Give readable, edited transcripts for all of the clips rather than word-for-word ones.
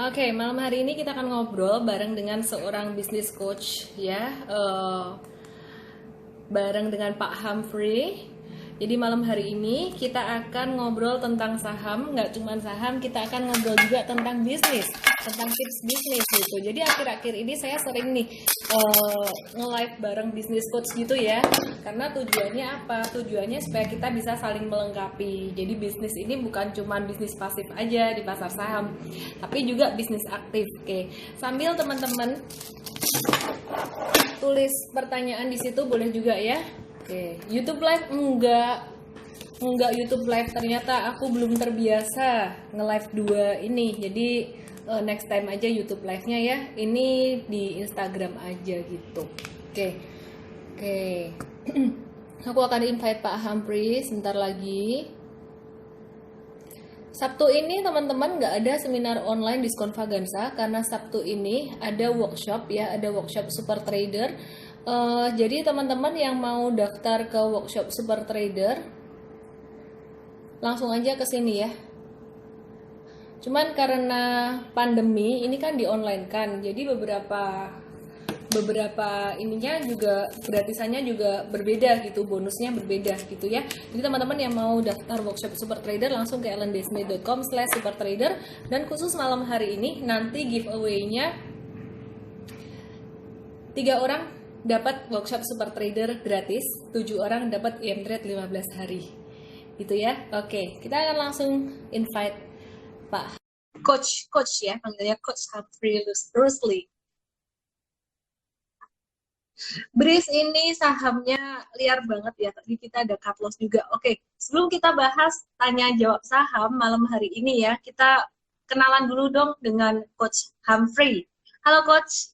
Oke, malam hari ini kita akan ngobrol bareng dengan seorang business coach ya, bareng dengan Pak Humphrey. Jadi malam hari ini kita akan ngobrol tentang saham, nggak cuma saham, kita akan ngobrol juga tentang bisnis, tentang tips bisnis gitu. Jadi akhir-akhir ini saya sering nih nge-live bareng business coach gitu ya. Karena tujuannya apa? Tujuannya supaya kita bisa saling melengkapi. Jadi bisnis ini bukan cuma bisnis pasif aja di pasar saham, tapi juga bisnis aktif. Oke, sambil teman-teman tulis pertanyaan di situ boleh juga ya. Oke, YouTube Live enggak YouTube Live, ternyata aku belum terbiasa nge-live dua ini. Jadi next time aja YouTube Live-nya ya. Ini di Instagram aja gitu. Oke. Aku akan invite Pak Humphrey sebentar lagi. Sabtu ini teman-teman nggak ada seminar online diskon Vagansa karena Sabtu ini ada workshop ya, ada workshop Super Trader. Jadi teman-teman yang mau daftar ke workshop Super Trader langsung aja ke sini ya. Cuman karena pandemi ini kan di online kan, jadi beberapa ininya juga gratisannya juga berbeda gitu, bonusnya berbeda gitu ya. Jadi teman-teman yang mau daftar workshop Super Trader langsung ke ellendesmith.com/supertrader, dan khusus malam hari ini nanti giveaway-nya 3 orang dapat workshop Super Trader gratis, 7 orang dapat IM Trade 15 hari. Gitu ya. Oke, kita akan langsung invite Pak Coach ya, panggilnya Coach Humphrey Rusli. Breeze ini sahamnya liar banget ya, tadi kita ada cut loss juga. Oke, sebelum kita bahas tanya jawab saham malam hari ini ya, kita kenalan dulu dong dengan Coach Humphrey. Halo Coach.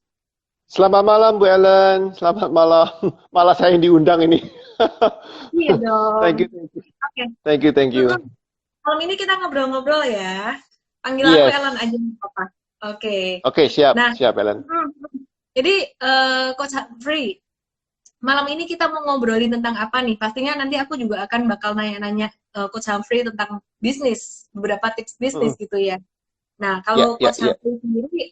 Selamat malam Bu Ellen, selamat malam. Malah saya yang diundang ini. Iya dong. Thank you. Oke. Thank you. Malam ini kita ngobrol-ngobrol ya. Panggil aku Ellen aja apa? Oke. Oke, siap, nah, siap Ellen. Jadi Coach Humphrey, malam ini kita mau ngobrolin tentang apa nih? Pastinya nanti aku juga akan bakal nanya-nanya Coach Humphrey tentang bisnis, beberapa tips bisnis gitu ya. Nah, kalau Coach Humphrey sendiri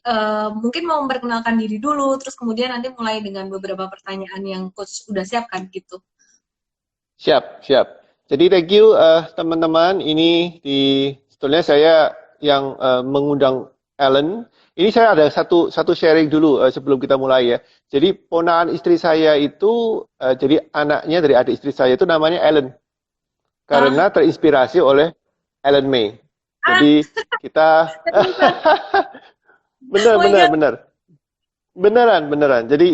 mungkin mau memperkenalkan diri dulu, terus kemudian nanti mulai dengan beberapa pertanyaan yang Coach udah siapkan gitu. Siap. Jadi thank you teman-teman. Ini sebetulnya saya yang mengundang Ellen. Ini saya ada satu sharing dulu sebelum kita mulai ya. Jadi ponakan istri saya itu, jadi anaknya dari adik istri saya itu namanya Ellen. Karena terinspirasi oleh Ellen May. Jadi kita beneran. Jadi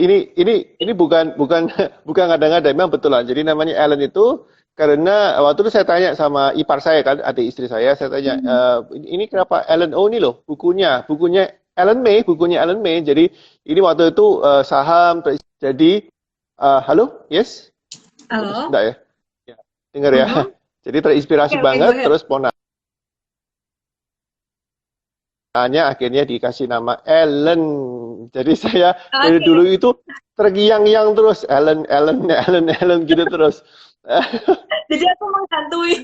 ini bukan ngada-ngada, memang betulan. Jadi namanya Ellen itu karena waktu itu saya tanya sama ipar saya kan, adik istri saya tanya, ini kenapa Ellen? Oh ini loh bukunya Ellen May. Jadi ini waktu itu saham. Jadi halo, yes? Halo. Enggak ya? Dengar ya. Jadi terinspirasi banget, terus akhirnya dikasih nama Ellen. Jadi saya dari dulu itu tergiang-giang terus Ellen gitu terus. Jadi aku menghantui.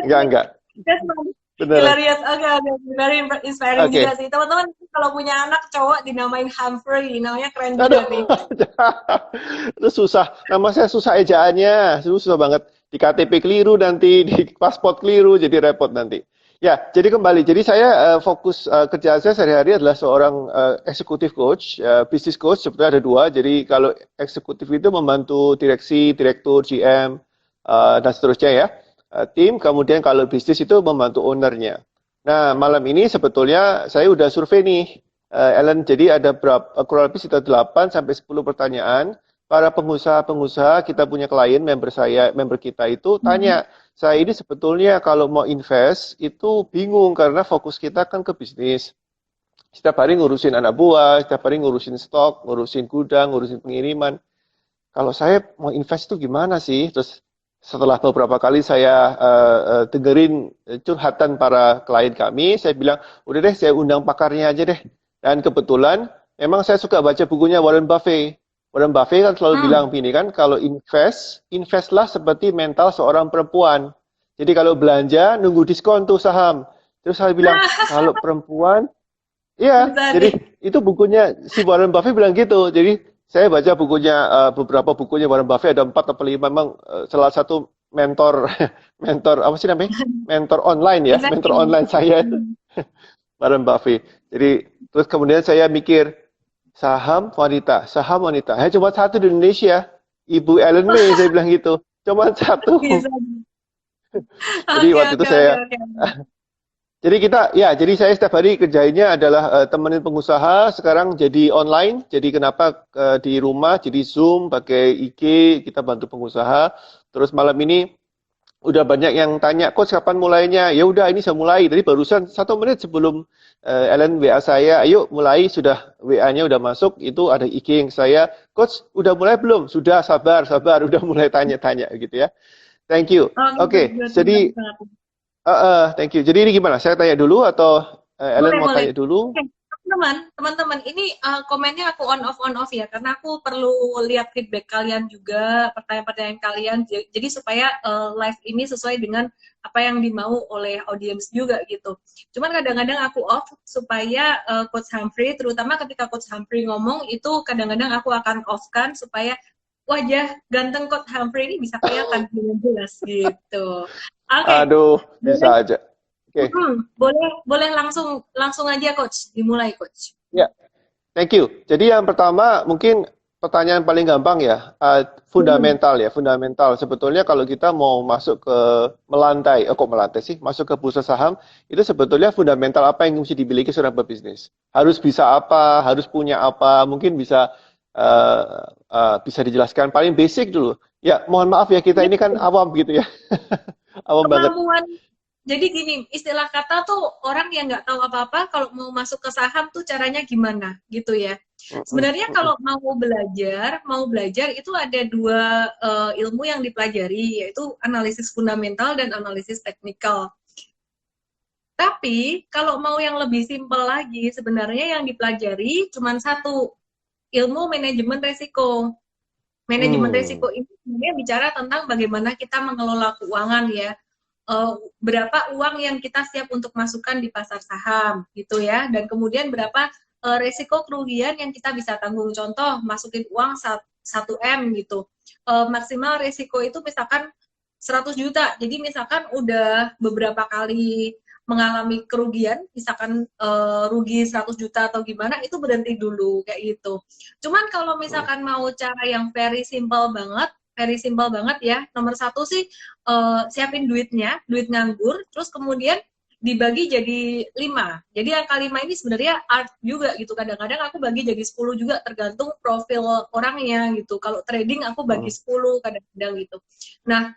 Enggak. Hilarious, very inspiring juga sih. Teman-teman kalau punya anak cowok dinamain Humphrey, namanya keren juga nih. Itu susah, nama saya susah ejaannya, susah banget. Di KTP keliru nanti, di paspor keliru, jadi repot nanti. Ya, jadi kembali. Jadi saya fokus kerjaan saya sehari-hari adalah seorang eksekutif coach, business coach. Sebetulnya ada 2. Jadi kalau eksekutif itu membantu direksi, direktur, GM, dan seterusnya ya. Tim, kemudian kalau bisnis itu membantu ownernya. Nah, malam ini sebetulnya saya udah survei nih, Ellen. Jadi ada kurang lebih sekitar 8 sampai 10 pertanyaan. Para pengusaha kita punya klien, member kita itu tanya, saya ini sebetulnya kalau mau invest itu bingung karena fokus kita kan ke bisnis. Setiap hari ngurusin anak buah, setiap hari ngurusin stok, ngurusin gudang, ngurusin pengiriman. Kalau saya mau invest itu gimana sih? Terus setelah beberapa kali saya dengerin curhatan para klien kami, saya bilang, udah deh saya undang pakarnya aja deh. Dan kebetulan memang saya suka baca bukunya Warren Buffett. Warren Buffett kan selalu bilang gini kan, kalau investlah seperti mental seorang perempuan. Jadi kalau belanja, nunggu diskon tuh saham. Terus saya bilang, kalau perempuan, iya, Bisa jadi nih. itu bukunya si Warren Buffett bilang gitu. Jadi saya baca bukunya, beberapa bukunya Warren Buffett ada 4 atau 5. Memang salah satu mentor, mentor apa sih namanya? Mentor online ya, mentor Investing. online saya Hmm. Warren Buffett. Jadi terus kemudian saya mikir saham wanita. Cuma satu di Indonesia, Ibu Ellen May, saya bilang gitu. Cuma satu. Bisa. Jadi Oke, waktu itu oke, oke, saya oke. Jadi jadi saya setiap hari kerjainnya adalah temenin pengusaha, sekarang jadi online, jadi kenapa di rumah, jadi Zoom, pakai IG, kita bantu pengusaha. Terus malam ini udah banyak yang tanya, Coach kapan mulainya? Ya udah ini saya mulai, tadi barusan 1 menit sebelum Ellen WA saya, ayo mulai, sudah WA-nya udah masuk, itu ada IG yang saya, Coach udah mulai belum? Sudah, sabar, sabar, udah mulai tanya-tanya gitu ya. Thank you. Oke, good, Oke, good, good jadi banget. thank you. Jadi ini gimana? Saya tanya dulu atau Ellen Boleh, mau boleh. tanya dulu? Oke, teman-teman, ini komennya aku on off ya, karena aku perlu lihat feedback kalian juga, pertanyaan-pertanyaan kalian, jadi supaya live ini sesuai dengan apa yang dimau oleh audiens juga gitu. Cuman kadang-kadang aku off supaya Coach Humphrey, terutama ketika Coach Humphrey ngomong itu kadang-kadang aku akan off kan supaya wajah ganteng Coach Humphrey ini bisa kelihatan dengan jelas gitu. Oke, Aduh, boleh. bisa aja. Oke, Boleh, boleh langsung langsung aja coach, dimulai coach. ya, thank you. Jadi yang pertama mungkin pertanyaan paling gampang ya, Hmm. fundamental ya, fundamental. Sebetulnya kalau kita mau masuk ke melantai, kok melantai sih, masuk ke bursa saham, itu sebetulnya fundamental apa yang mesti dimiliki seorang pebisnis. Harus bisa apa, harus punya apa, mungkin eh, bisa dijelaskan paling basic dulu. Ya, mohon maaf ya kita Iya, ini kan awam gitu ya, awam banget. kemampuan. Jadi gini, istilah kata tuh orang yang nggak tahu apa-apa kalau mau masuk ke saham tuh caranya gimana gitu ya. Mm, mm, Sebenarnya mm, kalau mau belajar itu ada dua ilmu yang dipelajari yaitu analisis fundamental dan analisis teknikal. Tapi kalau mau yang lebih simpel lagi, sebenarnya yang dipelajari cuma satu, ilmu manajemen risiko. Manajemen mm. risiko ini sebenarnya bicara tentang bagaimana kita mengelola keuangan ya. Berapa uang yang kita siap untuk masukkan di pasar saham gitu ya. Dan kemudian berapa risiko kerugian yang kita bisa tanggung. Contoh, masukin uang 1 M gitu. Maksimal risiko itu misalkan 100 juta. Jadi misalkan udah beberapa kali mengalami kerugian, misalkan rugi 100 juta atau gimana, itu berhenti dulu kayak gitu. Cuman kalau misalkan mau cara yang very simple banget ya. Nomor satu sih siapin duitnya, duit nganggur, terus kemudian dibagi jadi 5. Jadi angka 5 ini sebenarnya art juga gitu. Kadang-kadang aku bagi jadi 10 juga tergantung profil orangnya gitu. Kalau trading aku bagi Mm. 10 kadang-kadang gitu. Nah,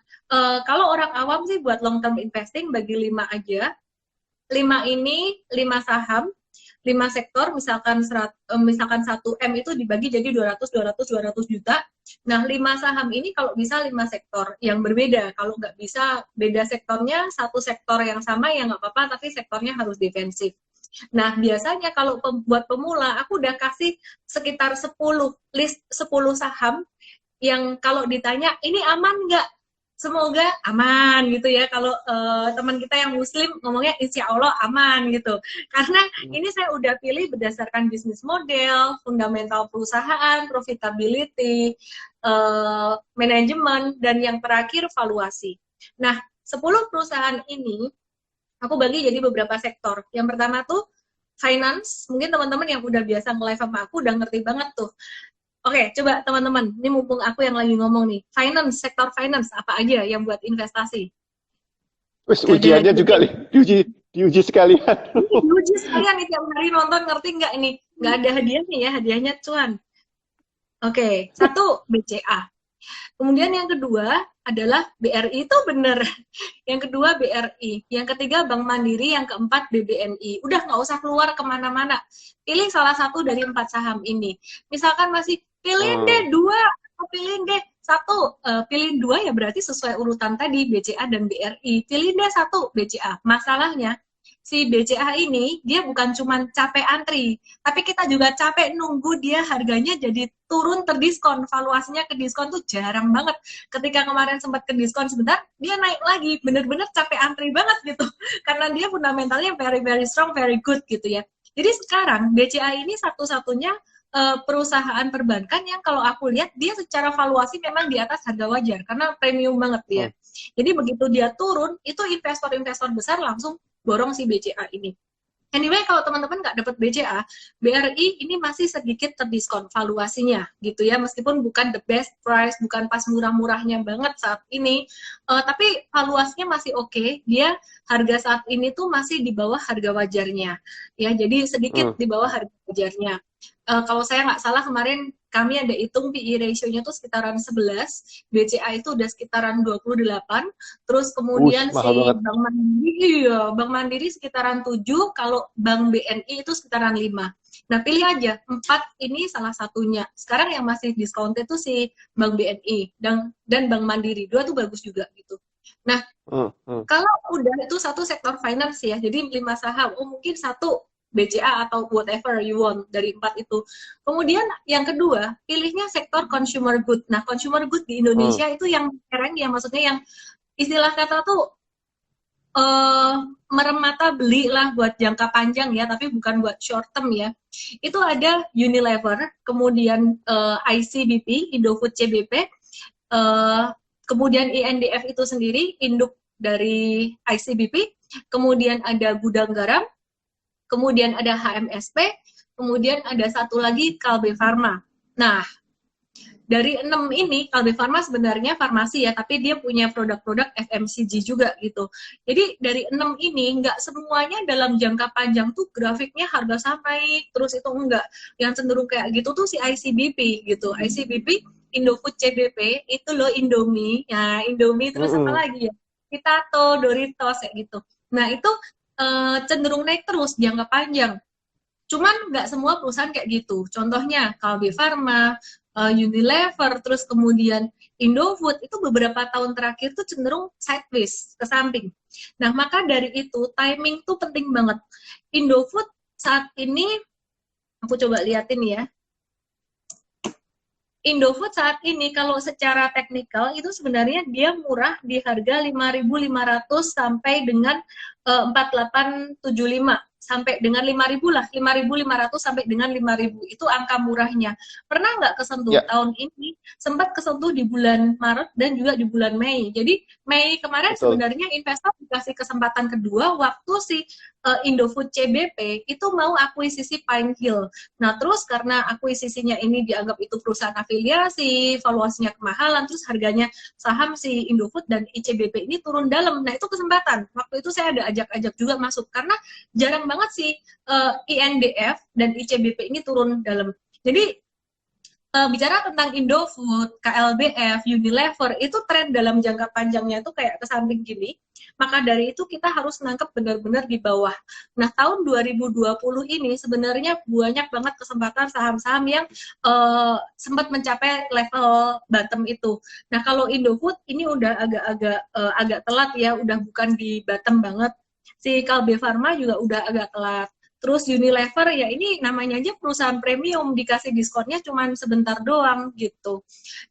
kalau orang awam sih buat long term investing bagi 5 aja. 5 ini 5 saham, 5 sektor, misalkan 1 M itu dibagi jadi 200 juta. Nah, 5 saham ini kalau bisa 5 sektor yang berbeda. Kalau nggak bisa beda sektornya, satu sektor yang sama ya nggak apa-apa, tapi sektornya harus defensif. Nah, biasanya kalau buat pemula, aku udah kasih sekitar 10 saham yang kalau ditanya, ini aman nggak? Semoga aman gitu ya. Kalau teman kita yang muslim ngomongnya insya Allah aman gitu. Karena ini saya udah pilih berdasarkan bisnis model, fundamental perusahaan, profitability, manajemen, dan yang terakhir valuasi. Nah, 10 perusahaan ini aku bagi jadi beberapa sektor. Yang pertama tuh finance. Mungkin teman-teman yang udah biasa nge-live sama aku udah ngerti banget tuh. Oke, coba teman-teman, ini mumpung aku yang lagi ngomong nih. Finance, sektor finance, apa aja yang buat investasi? Wis Gak ada ujiannya juga ide. nih, diuji sekalian. Ini diuji sekalian nih, tiap hari nonton, ngerti nggak ini? Nggak ada hadiahnya ya, hadiahnya cuan. Oke, satu BCA. Kemudian yang kedua adalah BRI itu bener. Yang kedua BRI. Yang ketiga Bank Mandiri. Yang keempat BBNI. Udah nggak usah keluar kemana-mana. Pilih salah satu dari 4 saham ini. Misalkan masih pilih Hmm. deh 2 atau pilih deh 1. Pilih 2 ya berarti sesuai urutan tadi BCA dan BRI. Pilih deh 1 BCA. Masalahnya si BCA ini dia bukan cuma capek antri, tapi kita juga capek nunggu dia harganya jadi turun terdiskon, valuasinya ke diskon tuh jarang banget. Ketika kemarin sempat ke diskon sebentar, dia naik lagi, bener-bener capek antri banget gitu, karena dia fundamentalnya very very strong, very good gitu ya. Jadi sekarang BCA ini satu-satunya perusahaan perbankan yang kalau aku lihat dia secara valuasi memang di atas harga wajar karena premium banget dia. Jadi begitu dia turun, itu investor-investor besar langsung borong si BCA ini. Anyway, kalau teman-teman nggak dapat BCA, BRI ini masih sedikit terdiskon valuasinya, gitu ya. Meskipun bukan the best price, bukan pas murah-murahnya banget saat ini, tapi valuasinya masih oke. Dia harga saat ini tuh masih di bawah harga wajarnya, ya. Jadi sedikit di bawah harga wajarnya. Kalau saya nggak salah kemarin kami ada hitung PE ratio-nya tuh sekitaran 11, BCA itu udah sekitaran 28, terus kemudian si Bank Mandiri, Bank Mandiri sekitaran 7, kalau Bank BNI itu sekitaran 5. Nah, pilih aja, 4 ini salah satunya. Sekarang yang masih discounted itu si Bank BNI dan Bank Mandiri, dua tuh bagus juga gitu. Nah, kalau udah itu satu sektor finance ya, jadi 5 saham, mungkin satu BCA atau whatever you want dari 4 itu. Kemudian yang kedua, pilihnya sektor consumer good. Nah, consumer good di Indonesia itu yang keren ya, maksudnya yang istilah kata tuh merem mata beli lah buat jangka panjang ya, tapi bukan buat short term ya. Itu ada Unilever, kemudian ICBP, Indofood CBP, kemudian INDF itu sendiri, induk dari ICBP, kemudian ada Gudang Garam, kemudian ada HMSP, kemudian ada satu lagi Kalbe Farma. Nah, dari 6 ini, Kalbe Farma sebenarnya farmasi ya, tapi dia punya produk-produk FMCG juga gitu. Jadi dari 6 ini, nggak semuanya dalam jangka panjang tuh grafiknya harga sampai, terus itu enggak. Yang cenderung kayak gitu tuh si ICBP gitu. ICBP, Indofood CBP, itu loh Indomie. Nah, Indomie terus apa lagi ya? Pitato, Doritos, kayak gitu. Nah, itu cenderung naik terus jangka panjang. Cuman nggak semua perusahaan kayak gitu. Contohnya Kalbe Farma, Unilever, terus kemudian Indofood itu beberapa tahun terakhir tuh cenderung sideways, ke samping. Nah, maka dari itu timing tuh penting banget. Indofood saat ini, aku coba liatin ya. Indofood saat ini kalau secara teknikal itu sebenarnya dia murah di harga 5.500 sampai dengan 4.875 sampai dengan 5.000 lah, 5.500 sampai dengan 5.000 itu angka murahnya. Pernah nggak kesentuh tahun ini? Sempat kesentuh di bulan Maret dan juga di bulan Mei. Jadi Mei kemarin sebenarnya investor dikasih kesempatan kedua waktu si Indofood CBP itu mau akuisisi Pine Hill. Nah, terus karena akuisisinya ini dianggap itu perusahaan afiliasi, valuasinya kemahalan, terus harganya saham si Indofood dan ICBP ini turun dalam. Nah, itu kesempatan. Waktu itu saya ada ajak-ajak juga masuk karena jarang banget si INDF dan ICBP ini turun dalam. Jadi bicara tentang Indofood, KLBF, Unilever, itu tren dalam jangka panjangnya itu kayak ke samping gini. Maka dari itu kita harus nangkep benar-benar di bawah. Nah, tahun 2020 ini sebenarnya banyak banget kesempatan saham-saham yang sempat mencapai level bottom itu. Nah, kalau Indofood ini udah agak telat ya, udah bukan di bottom banget. Si Kalbe Farma juga udah agak telat. Terus Unilever ya ini namanya aja perusahaan premium, dikasih diskonnya cuma sebentar doang gitu.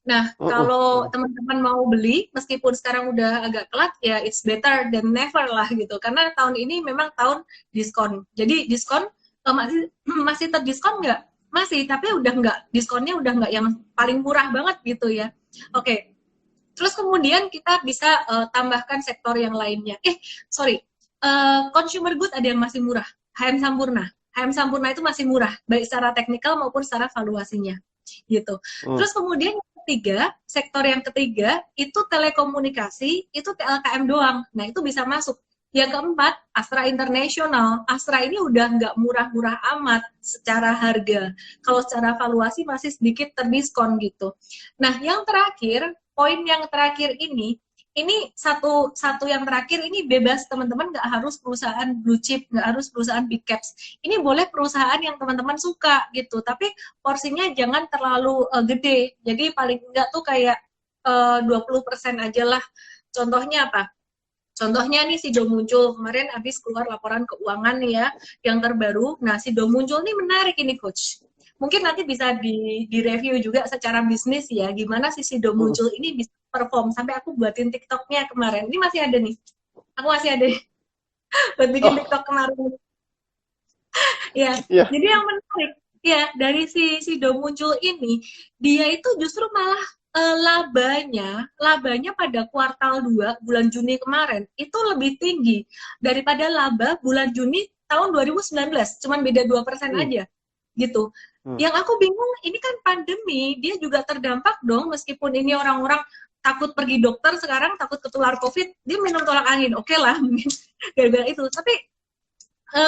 Nah, kalau teman-teman mau beli meskipun sekarang udah agak telat ya it's better than never lah gitu. Karena tahun ini memang tahun diskon. Jadi diskon masih terdiskon nggak? Masih, tapi udah nggak, diskonnya udah nggak yang paling murah banget gitu ya. Oke. Terus kemudian kita bisa tambahkan sektor yang lainnya. Consumer good ada yang masih murah. HM Sampurna itu masih murah, baik secara teknikal maupun secara valuasinya, gitu. Terus kemudian sektor yang ketiga itu telekomunikasi, itu TLKM doang. Nah, itu bisa masuk. Yang keempat, Astra International. Astra ini udah nggak murah-murah amat secara harga. Kalau secara valuasi masih sedikit terdiskon gitu. Nah, yang terakhir, poin yang terakhir ini satu yang terakhir ini bebas teman-teman, nggak harus perusahaan blue chip, nggak harus perusahaan big caps. Ini boleh perusahaan yang teman-teman suka gitu, tapi porsinya jangan terlalu gede. Jadi paling enggak tuh kayak 20% aja lah. Contohnya apa? Contohnya nih Sido Muncul, kemarin habis keluar laporan keuangan nih ya, yang terbaru. Nah, Sido Muncul nih menarik ini Coach. Mungkin nanti bisa di-review juga secara bisnis ya, gimana si Sido Muncul ini bisa perform. Sampai aku buatin TikToknya kemarin. Ini masih ada nih. Aku masih ada buat bikin Oh, TikTok kemarin. Ya, iya. jadi yang menarik ya dari si Sido Muncul ini, dia itu justru malah labanya pada kuartal 2 bulan Juni kemarin itu lebih tinggi daripada laba bulan Juni tahun 2019, cuman beda 2% Hmm, aja gitu. hmm. Yang aku bingung, ini kan pandemi, dia juga terdampak dong, meskipun ini orang-orang takut pergi dokter sekarang, takut ketular COVID, dia minum tolak angin, oke lah mungkin gara-gara itu. Tapi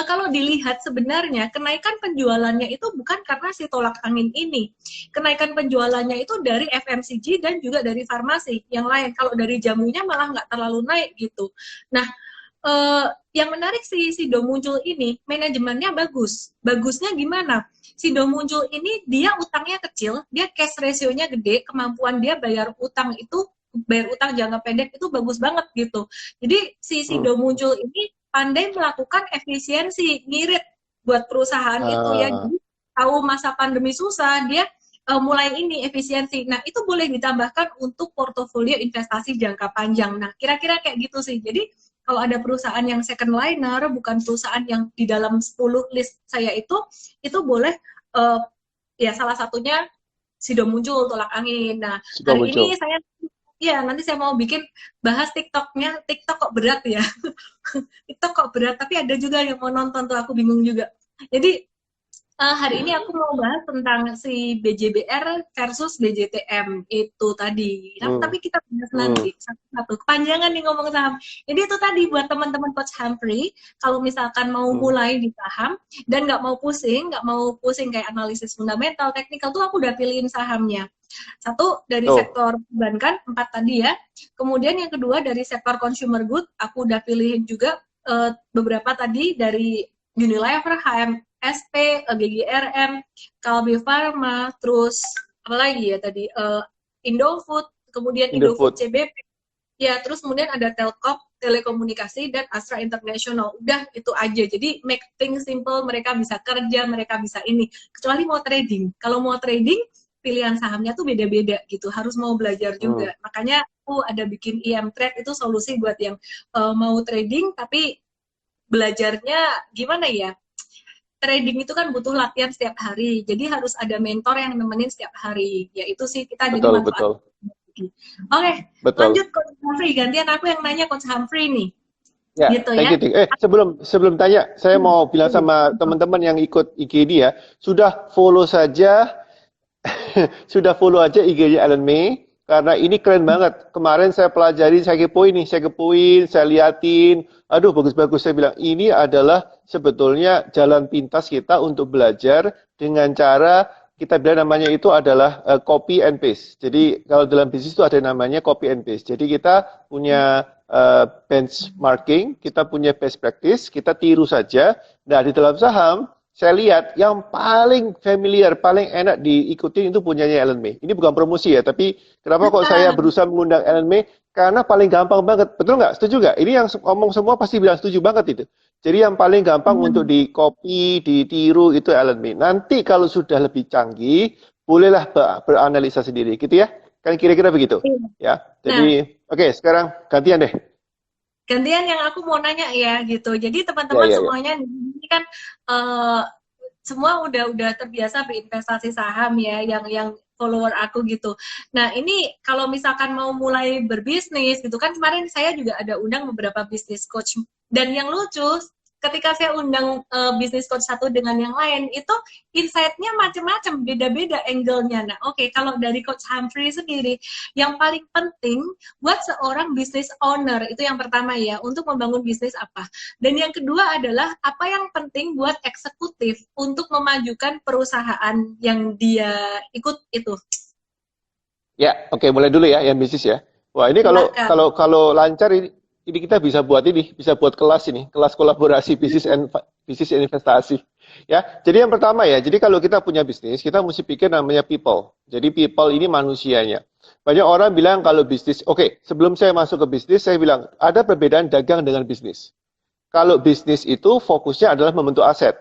kalau dilihat sebenarnya kenaikan penjualannya itu bukan karena si tolak angin ini. Kenaikan penjualannya itu dari FMCG dan juga dari farmasi yang lain. Kalau dari jamunya malah nggak terlalu naik gitu. Nah, yang menarik si Sido Muncul ini, manajemennya bagus. Bagusnya gimana? Sido Muncul ini dia utangnya kecil, dia cash ratio-nya gede, kemampuan dia bayar utang jangka pendek itu bagus banget gitu. Jadi si Hmm. Sido Muncul ini pandai melakukan efisiensi, ngirit buat perusahaan itu ya. Ah, Jadi tahu masa pandemi susah, dia mulai ini efisiensi. Nah, itu boleh ditambahkan untuk portofolio investasi jangka panjang. Nah, kira-kira kayak gitu sih. Jadi kalau ada perusahaan yang second liner, bukan perusahaan yang di dalam 10 list saya itu boleh ya salah satunya Sido Muncul, tolak angin. Nah, sudah hari muncul. ini nanti saya mau bikin bahas TikToknya. TikTok kok berat ya? TikTok kok berat, tapi ada juga yang mau nonton tuh, aku bingung juga. Jadi hari ini aku mau bahas tentang si BJBR versus BJTM itu tadi. Hmm, Tapi kita bahas hmm, nanti satu-satu. Kepanjangan nih ngomong saham. Jadi itu tadi buat teman-teman Coach Humphrey, kalau misalkan mau hmm. mulai di saham dan nggak mau pusing kayak analisis fundamental, teknikal tuh aku udah pilihin sahamnya. Satu dari Tuh, sektor perbankan, 4 tadi ya. Kemudian yang kedua dari sektor consumer good, aku udah pilihin juga beberapa tadi dari Unilever, HMSP, GGRM, Kalbe Pharma, terus apa lagi ya tadi Indofood, kemudian Indofood Indofood. CBP, ya terus kemudian ada Telkom, Telekomunikasi, dan Astra International. Udah itu aja. Jadi make things simple, mereka bisa kerja, mereka bisa ini. Kecuali mau trading. Kalau mau trading, pilihan sahamnya tuh beda-beda gitu. Harus mau belajar Hmm, juga. Makanya aku ada bikin IM Trade, itu solusi buat yang mau trading tapi belajarnya gimana ya? Trading itu kan butuh latihan setiap hari. Jadi harus ada mentor yang nemenin setiap hari. Ya itu sih kita jadi betul, manfaat. betul, Oke, betul. lanjut Coach Humphrey. Gantian aku yang nanya Coach Humphrey nih. Ya, Gitu thank ya. you, Ting. Sebelum tanya, saya mau bilang sama teman-teman yang ikut IG ini ya, sudah follow saja, sudah follow aja IG-nya Ellen May, karena ini keren banget. Kemarin saya pelajari, saya kepoin, saya liatin, aduh bagus-bagus. Saya bilang, ini adalah sebetulnya jalan pintas kita untuk belajar dengan cara, kita bilang namanya itu adalah copy and paste. Jadi kalau dalam bisnis itu ada namanya copy and paste. Jadi kita punya benchmarking, kita punya best practice, kita tiru saja. Nah, di dalam saham, saya lihat yang paling familiar, paling enak diikuti itu punyanya Ellen May. Ini bukan promosi ya, tapi kenapa kok saya berusaha mengundang Ellen May? Karena paling gampang banget. Betul nggak? Setuju nggak? Ini yang ngomong semua pasti bilang setuju banget itu. Jadi yang paling gampang untuk di-copy, ditiru itu Ellen May. Nanti kalau sudah lebih canggih, bolehlah beranalisa sendiri, gitu ya? Kan kira-kira begitu. Ya. Nah, Jadi, oke, sekarang gantian deh. gantian yang aku mau nanya ya gitu. Jadi Ya, teman-teman ya, ya. semuanya ini kan eh, semua udah terbiasa berinvestasi saham ya, yang follower aku gitu. Nah, ini kalau misalkan mau mulai berbisnis gitu kan, kemarin saya juga ada undang beberapa bisnis coach, dan yang lucu ketika saya undang bisnis coach satu dengan yang lain itu insight-nya macam-macam, beda-beda angle-nya. Nah, oke, kalau dari Coach Humphrey sendiri, yang paling penting buat seorang business owner itu yang pertama ya, untuk membangun bisnis apa? Dan yang kedua adalah apa yang penting buat eksekutif untuk memajukan perusahaan yang dia ikut itu. Ya, oke, mulai dulu ya yang bisnis ya. Wah, ini kalau Silakan. kalau kalau lancar ini kita bisa buat kelas ini, kelas kolaborasi bisnis investasi. Ya, jadi yang pertama ya, jadi kalau kita punya bisnis, kita mesti pikir namanya people. Jadi people ini manusianya. Banyak orang bilang kalau bisnis, oke, sebelum saya masuk ke bisnis, saya bilang ada perbedaan dagang dengan bisnis. Kalau bisnis itu fokusnya adalah membentuk aset.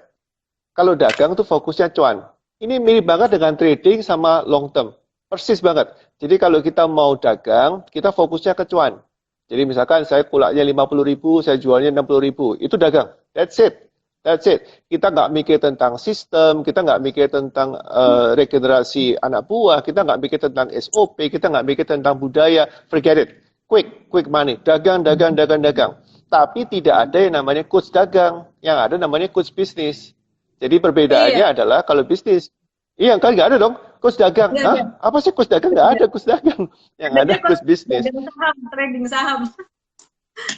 Kalau dagang tuh fokusnya cuan. Ini mirip banget dengan trading sama long term. Persis banget. Jadi kalau kita mau dagang, kita fokusnya ke cuan. Jadi misalkan saya kulaknya 50.000, saya jualnya 60.000. Itu dagang. That's it. That's it. Kita nggak mikir tentang sistem, kita nggak mikir tentang regenerasi anak buah, kita nggak mikir tentang SOP, kita nggak mikir tentang budaya. Forget it. Quick money. Dagang, dagang, dagang, dagang. Tapi tidak ada yang namanya coach dagang. Yang ada namanya coach bisnis. Jadi perbedaannya Iya, adalah kalau bisnis, iya kan nggak ada dong, coach dagang. nggak ada. Hah? Apa sih coach dagang? Nggak ada coach dagang. Yang ada Adanya coach bisnis. trading saham.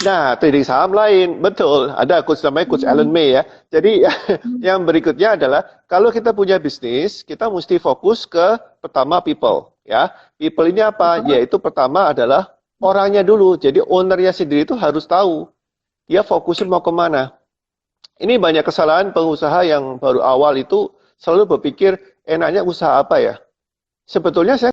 Nah, trading saham lain, betul. Ada coach namanya coach Alan May ya. Jadi yang berikutnya adalah kalau kita punya bisnis, kita mesti fokus ke pertama people ya. People ini apa? Yaitu pertama adalah orangnya dulu. Jadi ownernya sendiri itu harus tahu dia fokusnya mau kemana. Ini banyak kesalahan pengusaha yang baru awal itu selalu berpikir enaknya usaha apa ya. Sebetulnya saya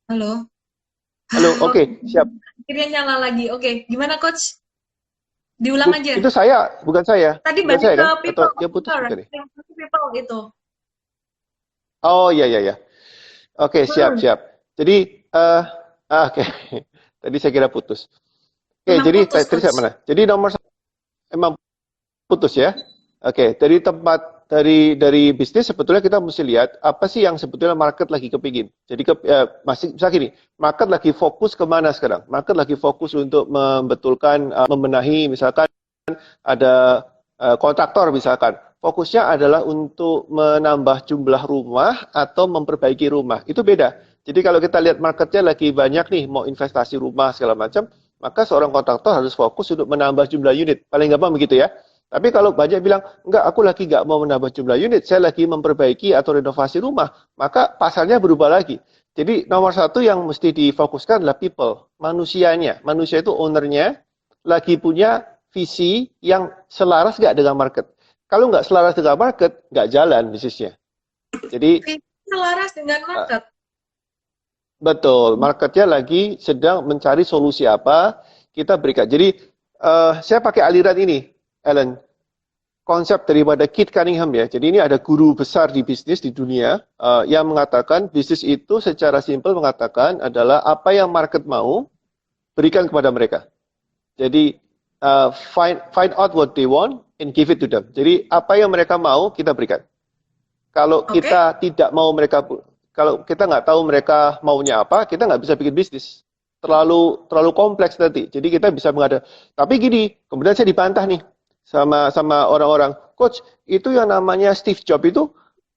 Halo. halo, oke, Oke, siap. akhirnya nyala lagi. Oke, gimana Coach? Diulang aja. Itu saya, bukan saya. Tadi Bukan balik saya ke kan? Atau people, dia putus bener. bukan ya? Yang tadi people itu. Oh iya iya iya. Oke, siap Hmm, siap. Jadi oke. Tadi saya kira putus. Oke, memang jadi putus tadi Coach. saya mana? Jadi nomor satu emang putus ya. Oke, dari tempat dari bisnis sebetulnya kita mesti lihat apa sih yang sebetulnya market lagi kepingin. Jadi masih misalnya gini, market lagi fokus kemana sekarang? Market lagi fokus untuk membetulkan, membenahi misalkan ada kontraktor misalkan. Fokusnya adalah untuk menambah jumlah rumah atau memperbaiki rumah. Itu beda. Jadi kalau kita lihat marketnya lagi banyak nih mau investasi rumah segala macam, maka seorang kontraktor harus fokus untuk menambah jumlah unit. Paling gampang begitu ya. Tapi kalau banyak bilang, enggak, aku lagi nggak mau menambah jumlah unit, saya lagi memperbaiki atau renovasi rumah, maka pasarnya berubah lagi. Jadi nomor satu yang mesti difokuskan adalah people, manusianya. Manusia itu ownernya lagi punya visi yang selaras nggak dengan market. Kalau nggak selaras dengan market, nggak jalan bisnisnya. Jadi Selaras dengan market. betul, marketnya lagi sedang mencari solusi apa, kita berikan. Jadi saya pakai aliran ini, Ellen, konsep daripada Kit Cunningham ya. Jadi ini ada guru besar di bisnis di dunia yang mengatakan bisnis itu secara simpel mengatakan adalah apa yang market mau, berikan kepada mereka. Jadi find out what they want and give it to them. Jadi apa yang mereka mau kita berikan. Kalau Oke. kita tidak mau mereka, kalau kita nggak tahu mereka maunya apa, kita nggak bisa bikin bisnis. Terlalu kompleks nanti. Jadi kita bisa menghadap. Tapi gini, kemudian saya dibantah nih sama orang-orang, coach itu yang namanya Steve Jobs itu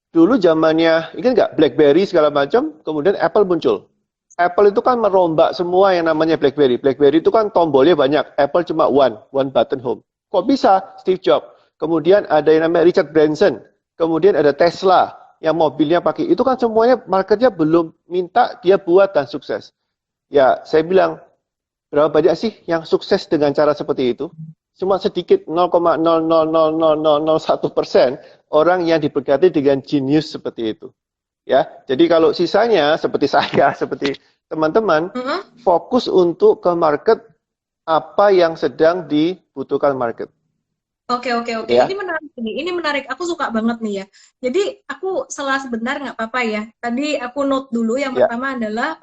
dulu zamannya, ingat nggak BlackBerry segala macam, kemudian Apple muncul. Apple itu kan merombak semua yang namanya BlackBerry. BlackBerry itu kan tombolnya banyak. Apple cuma one button home. Kok bisa Steve Jobs? Kemudian ada yang namanya Richard Branson. Kemudian ada Tesla yang mobilnya pakai. Itu kan semuanya marketnya belum minta dia buat dan sukses. Ya, saya bilang berapa banyak sih yang sukses dengan cara seperti itu? Cuma sedikit 0,0000001% orang yang diberkati dengan jenius seperti itu. Ya, jadi kalau sisanya seperti saya, seperti teman-teman, fokus untuk ke market apa yang sedang dibutuhkan market. Oke. Ya. Ini menarik ini menarik. Aku suka banget nih ya. Jadi aku salah sebentar nggak apa-apa ya. Tadi aku note dulu yang Ya. pertama adalah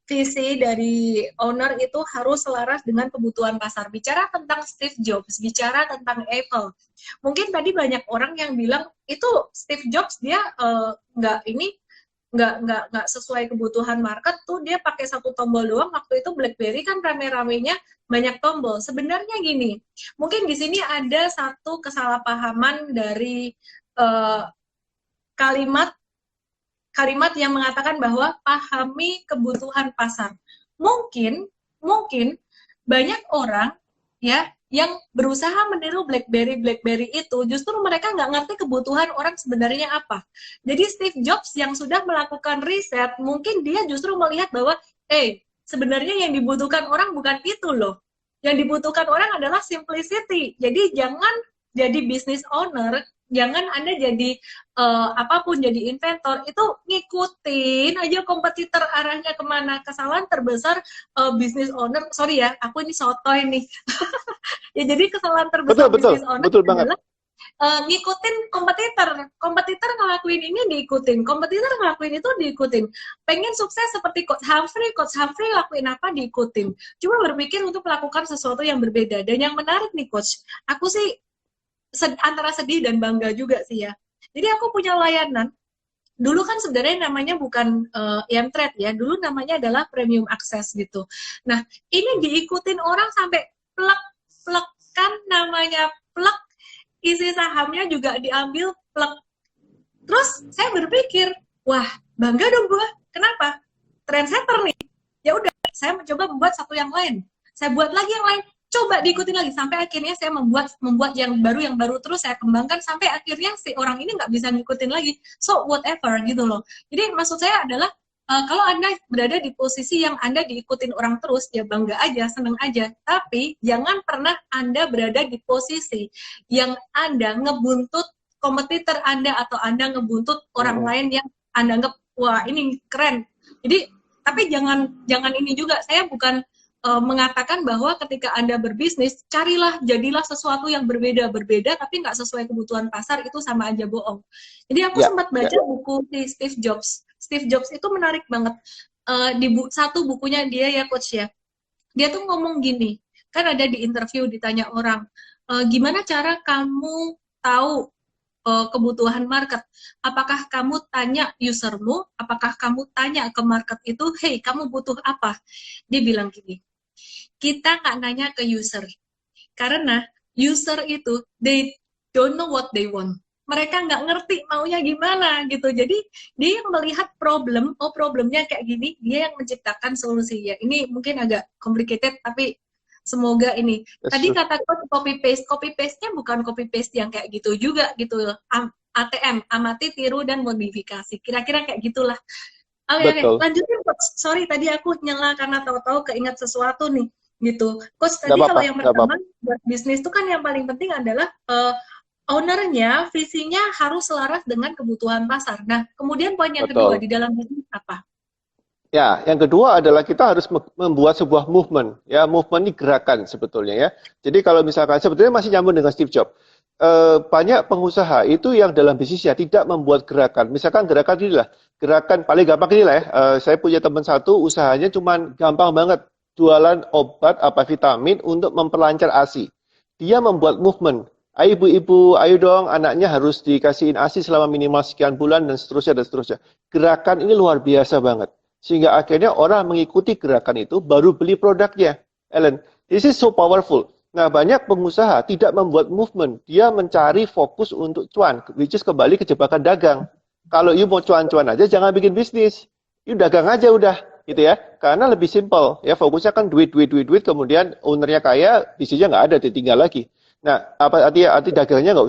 visi dari owner itu harus selaras dengan kebutuhan pasar. Bicara tentang Steve Jobs, bicara tentang Apple. Mungkin tadi banyak orang yang bilang itu Steve Jobs dia nggak ini nggak sesuai kebutuhan market tuh dia pakai satu tombol doang. Waktu itu BlackBerry kan rame-ramenya banyak tombol. Sebenarnya gini, mungkin di sini ada satu kesalahpahaman dari kalimat kalimat yang mengatakan bahwa pahami kebutuhan pasar. Mungkin banyak orang ya yang berusaha meniru BlackBerry itu justru mereka nggak ngerti kebutuhan orang sebenarnya apa. Jadi Steve Jobs yang sudah melakukan riset, mungkin dia justru melihat bahwa, sebenarnya yang dibutuhkan orang bukan itu loh. Yang dibutuhkan orang adalah simplicity. Jadi jangan jadi business owner, jangan Anda jadi apapun, jadi inventor, itu ngikutin aja kompetitor arahnya kemana. Kesalahan terbesar business owner, sorry ya, aku ini sotoy nih. Ya jadi kesalahan terbesar business owner adalah ngikutin kompetitor ngelakuin ini diikutin, kompetitor ngelakuin itu diikutin. Pengen sukses seperti Coach Humphrey lakuin apa diikutin. Cuma berpikir untuk melakukan sesuatu yang berbeda. Dan yang menarik nih Coach, aku sih antara sedih dan bangga juga sih ya. Jadi aku punya layanan. Dulu kan sebenarnya namanya bukan M-Trade ya, dulu namanya adalah Premium Access gitu. Nah, ini diikutin orang sampai plek kan namanya plek, isi sahamnya juga diambil plek. Terus saya berpikir, wah bangga dong gue. Kenapa? Trendsetter nih. Ya udah, saya mencoba membuat satu yang lain. Saya buat lagi yang lain. Coba diikutin lagi sampai akhirnya saya membuat yang baru terus saya kembangkan sampai akhirnya si orang ini nggak bisa ngikutin lagi. So whatever gitu loh. Jadi maksud saya adalah kalau Anda berada di posisi yang Anda diikutin orang terus, ya bangga aja, seneng aja. Tapi jangan pernah Anda berada di posisi yang Anda ngebuntut kompetitor Anda atau Anda ngebuntut orang lain yang Anda anggap wah ini keren. Jadi tapi jangan ini juga. Saya bukan mengatakan bahwa ketika Anda berbisnis, jadilah sesuatu yang berbeda tapi nggak sesuai kebutuhan pasar, itu sama aja bohong. Jadi aku sempat baca buku si Steve Jobs. Steve Jobs itu menarik banget. Di satu bukunya dia ya Coach ya, dia tuh ngomong gini, kan ada di interview ditanya orang, gimana cara kamu tahu kebutuhan market? Apakah kamu tanya usermu? Apakah kamu tanya ke market itu, hey kamu butuh apa? Dia bilang gini, kita nggak nanya ke user, karena user itu they don't know what they want. Mereka nggak ngerti maunya gimana gitu. Jadi dia yang melihat problemnya kayak gini, dia yang menciptakan solusi. Ya ini mungkin agak complicated, tapi semoga ini. Tadi kata copy paste-nya bukan copy paste yang kayak gitu juga gitu. ATM, amati, tiru, dan modifikasi. Kira-kira kayak gitulah. Oke, lanjutin Coach. Sorry tadi aku nyela karena tahu-tahu keinget sesuatu nih gitu. Coach tadi kalau yang pertama buat bisnis itu kan yang paling penting adalah ownernya, visinya harus selaras dengan kebutuhan pasar. Nah, kemudian poin yang kedua di dalam bisnis apa? Ya, yang kedua adalah kita harus membuat sebuah movement. Ya, movement ini gerakan sebetulnya ya. Jadi kalau misalkan sebetulnya masih nyambung dengan Steve Jobs. Banyak pengusaha itu yang dalam bisnisnya tidak membuat gerakan. Misalkan gerakan inilah, gerakan paling gampang inilah ya. Saya punya teman satu usahanya cuman gampang banget jualan obat apa vitamin untuk memperlancar ASI. Dia membuat movement. Ayo ibu-ibu, ayo dong anaknya harus dikasihin ASI selama minimal sekian bulan dan seterusnya dan seterusnya. Gerakan ini luar biasa banget. Sehingga akhirnya orang mengikuti gerakan itu baru beli produknya. Ellen, this is so powerful. Nah, banyak pengusaha tidak membuat movement. Dia mencari fokus untuk cuan, which is kembali ke jebakan dagang. Kalau you mau cuan-cuan aja, jangan bikin bisnis. You dagang aja udah. Gitu ya, karena lebih simpel ya, fokusnya kan duit, kemudian ownernya kaya, bisnisnya nggak ada, ditinggal lagi. Nah, apa arti dagangnya nggak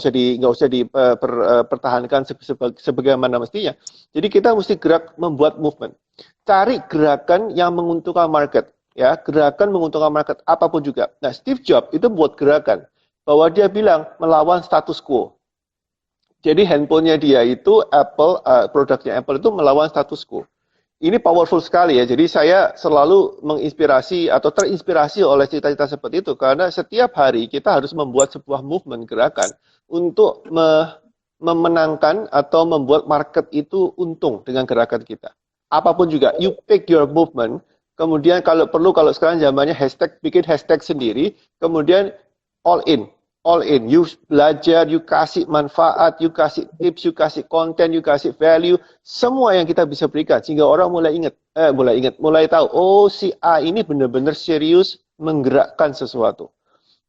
usah dipertahankan sebagaimana mestinya. Jadi kita mesti gerak membuat movement, cari gerakan yang menguntungkan market, ya gerakan menguntungkan market apapun juga. Nah, Steve Jobs itu buat gerakan bahwa dia bilang melawan status quo. Jadi handphonenya dia itu Apple, produknya Apple itu melawan status quo. Ini powerful sekali ya, jadi saya selalu menginspirasi atau terinspirasi oleh cita-cita seperti itu, karena setiap hari kita harus membuat sebuah movement gerakan untuk memenangkan atau membuat market itu untung dengan gerakan kita. Apapun juga, you pick your movement, kemudian kalau perlu, kalau sekarang zamannya hashtag, bikin hashtag sendiri, kemudian all in. all in. You belajar, you kasih manfaat, you kasih tips, you kasih konten, you kasih value, semua yang kita bisa berikan sehingga orang mulai tahu, oh si A ini benar-benar serius menggerakkan sesuatu.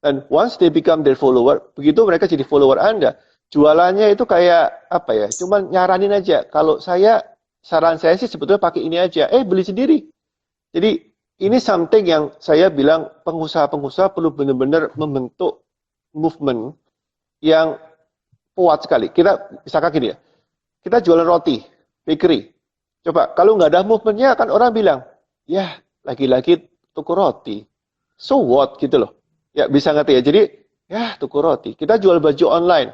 Dan once they become their follower, begitu mereka jadi follower Anda, jualannya itu kayak apa ya? Cuman nyaranin aja. Kalau saran saya sih sebetulnya pakai ini aja. Beli sendiri. Jadi ini something yang saya bilang pengusaha-pengusaha perlu benar-benar membentuk movement yang kuat sekali. Kita misalkan gini ya, kita jualan roti, bakery. Coba kalau nggak ada movementnya kan orang bilang, ya lagi-lagi toko roti. So what gitu loh. Ya bisa ngerti ya. Jadi ya toko roti. Kita jual baju online.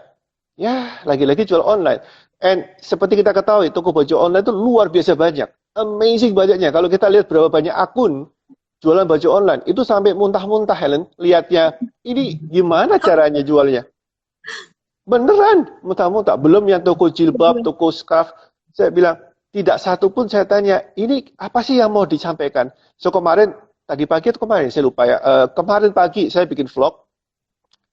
Ya lagi-lagi jual online. And seperti kita ketahui toko baju online itu luar biasa banyak. Amazing banyaknya. Kalau kita lihat berapa banyak akun jualan baju online, itu sampai muntah-muntah Helen, lihatnya, ini gimana caranya jualnya? Beneran, muntah-muntah. Belum yang toko jilbab, toko scarf, saya bilang, tidak satu pun saya tanya, ini apa sih yang mau disampaikan? So tadi pagi atau kemarin, saya lupa ya, kemarin pagi saya bikin vlog,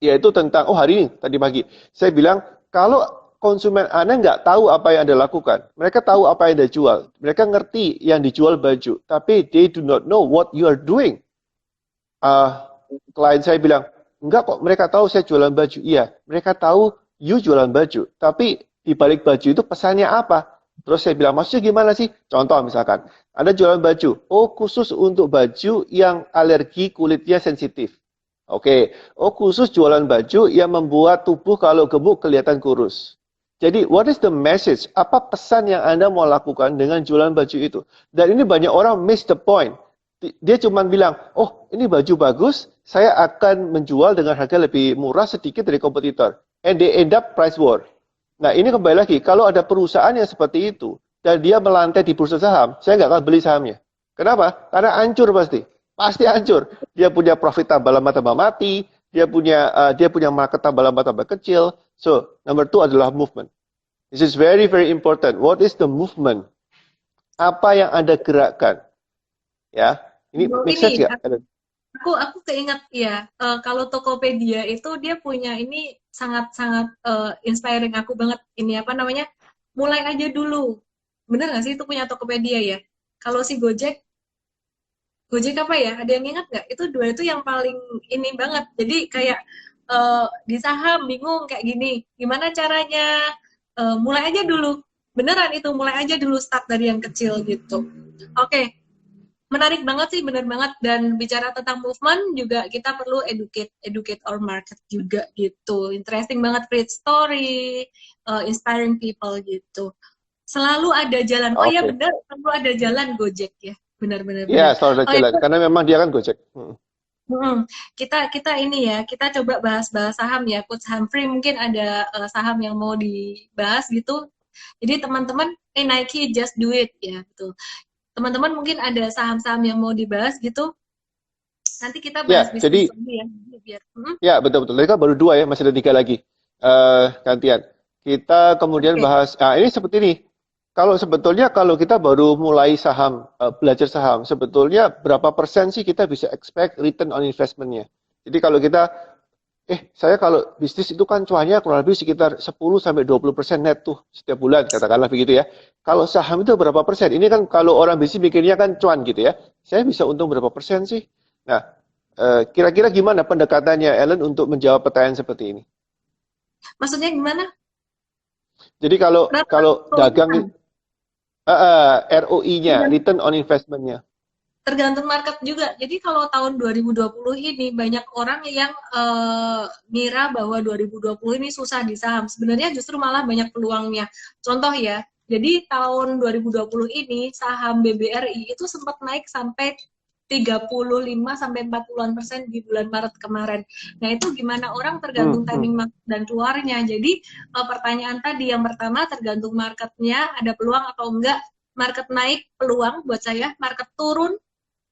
yaitu tentang, hari ini, tadi pagi, saya bilang, kalau konsumen Anda nggak tahu apa yang Anda lakukan. Mereka tahu apa yang Anda jual. Mereka ngerti yang dijual baju. Tapi they do not know what you are doing. Klien saya bilang, enggak kok mereka tahu saya jualan baju. Iya, mereka tahu you jualan baju. Tapi di balik baju itu pesannya apa? Terus saya bilang, maksudnya gimana sih? Contoh misalkan, Anda jualan baju. Khusus untuk baju yang alergi kulitnya sensitif. Oke. Khusus jualan baju yang membuat tubuh kalau gemuk kelihatan kurus. Jadi, what is the message? Apa pesan yang Anda mau lakukan dengan jualan baju itu? Dan ini banyak orang miss the point. Dia cuma bilang, ini baju bagus, saya akan menjual dengan harga lebih murah sedikit dari kompetitor. And they end up price war. Nah, ini kembali lagi, kalau ada perusahaan yang seperti itu, dan dia melantai di bursa saham, saya nggak akan beli sahamnya. Kenapa? Karena hancur pasti. Pasti hancur. Dia punya profit tambah lama tambah mati, dia punya market tambah lama tambah kecil. So, number 2 adalah movement. This is very, very important. What is the movement? Apa yang Anda gerakkan? Ya, ini make sense nggak? Aku keinget ya, kalau Tokopedia itu dia punya ini sangat-sangat inspiring aku banget. Ini apa namanya? Mulai aja dulu. Bener nggak sih itu punya Tokopedia ya? Kalau si Gojek apa ya? Ada yang ingat nggak? Itu dua itu yang paling ini banget. Jadi kayak di saham bingung kayak gini. Gimana caranya? Mulai aja dulu. Beneran itu, mulai aja dulu, start dari yang kecil gitu. Oke. Menarik banget sih, bener banget. Dan bicara tentang movement juga kita perlu educate our market juga gitu. Interesting banget, great story, inspiring people gitu. Selalu ada jalan. Oh ya benar, selalu ada jalan Gojek ya. Benar-benar. Iya, selalu ada jalan. Karena memang dia kan Gojek. Kita ini ya, kita coba bahas-bahas saham ya, Coach Humphrey mungkin ada saham yang mau dibahas gitu. Jadi teman-teman, Nike just do it ya gitu. Teman-teman mungkin ada saham-saham yang mau dibahas gitu. Nanti kita bahas bisnis lagi ya. Biar, Ya betul-betul. Mereka baru 2 ya, masih ada 3 lagi. Gantian. Kita kemudian bahas. Ini seperti ini. Kalau kita baru mulai saham, belajar saham, sebetulnya berapa persen sih kita bisa expect return on investment-nya? Jadi kalau kita, saya kalau bisnis itu kan cuannya kurang lebih sekitar 10-20% net tuh setiap bulan, katakanlah begitu ya. Kalau saham itu berapa persen? Ini kan kalau orang bisnis mikirnya kan cuan gitu ya. Saya bisa untung berapa persen sih? Nah, kira-kira gimana pendekatannya Ellen untuk menjawab pertanyaan seperti ini? Maksudnya gimana? Jadi kalau dagang ROI-nya, return on investment-nya. Tergantung market juga. Jadi kalau tahun 2020 ini banyak orang yang ngira bahwa 2020 ini susah di saham. Sebenarnya justru malah banyak peluangnya. Contoh ya, jadi tahun 2020 ini saham BBRI itu sempat naik sampai 35-40% di bulan Maret kemarin. Nah itu gimana orang tergantung timing market dan keluarnya. Jadi pertanyaan tadi yang pertama tergantung marketnya ada peluang atau enggak. Market naik peluang buat saya, market turun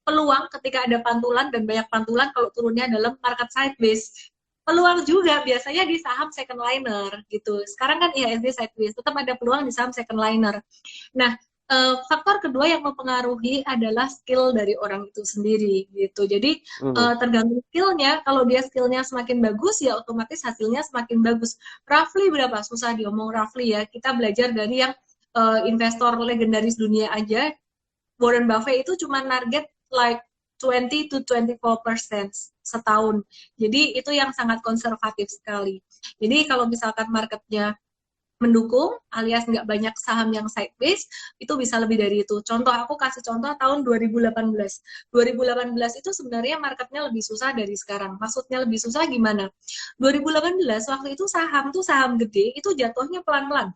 peluang ketika ada pantulan dan banyak pantulan kalau turunnya dalam market sideways. Peluang juga biasanya di saham second liner gitu. Sekarang kan IHSG sideways, tetap ada peluang di saham second liner. Nah faktor kedua yang mempengaruhi adalah skill dari orang itu sendiri gitu. Jadi tergantung skillnya. Kalau dia skillnya semakin bagus, ya otomatis hasilnya semakin bagus. Roughly berapa? Susah diomong roughly ya. Kita belajar dari yang investor legendaris dunia aja. Warren Buffett itu cuma target like 20 to 24% setahun. Jadi itu yang sangat konservatif sekali. Jadi kalau misalkan marketnya mendukung alias nggak banyak saham yang sideways, itu bisa lebih dari itu. Contoh, aku kasih contoh tahun 2018. 2018 itu sebenarnya marketnya lebih susah dari sekarang. Maksudnya lebih susah gimana? 2018 waktu itu saham tuh saham gede itu jatuhnya pelan-pelan.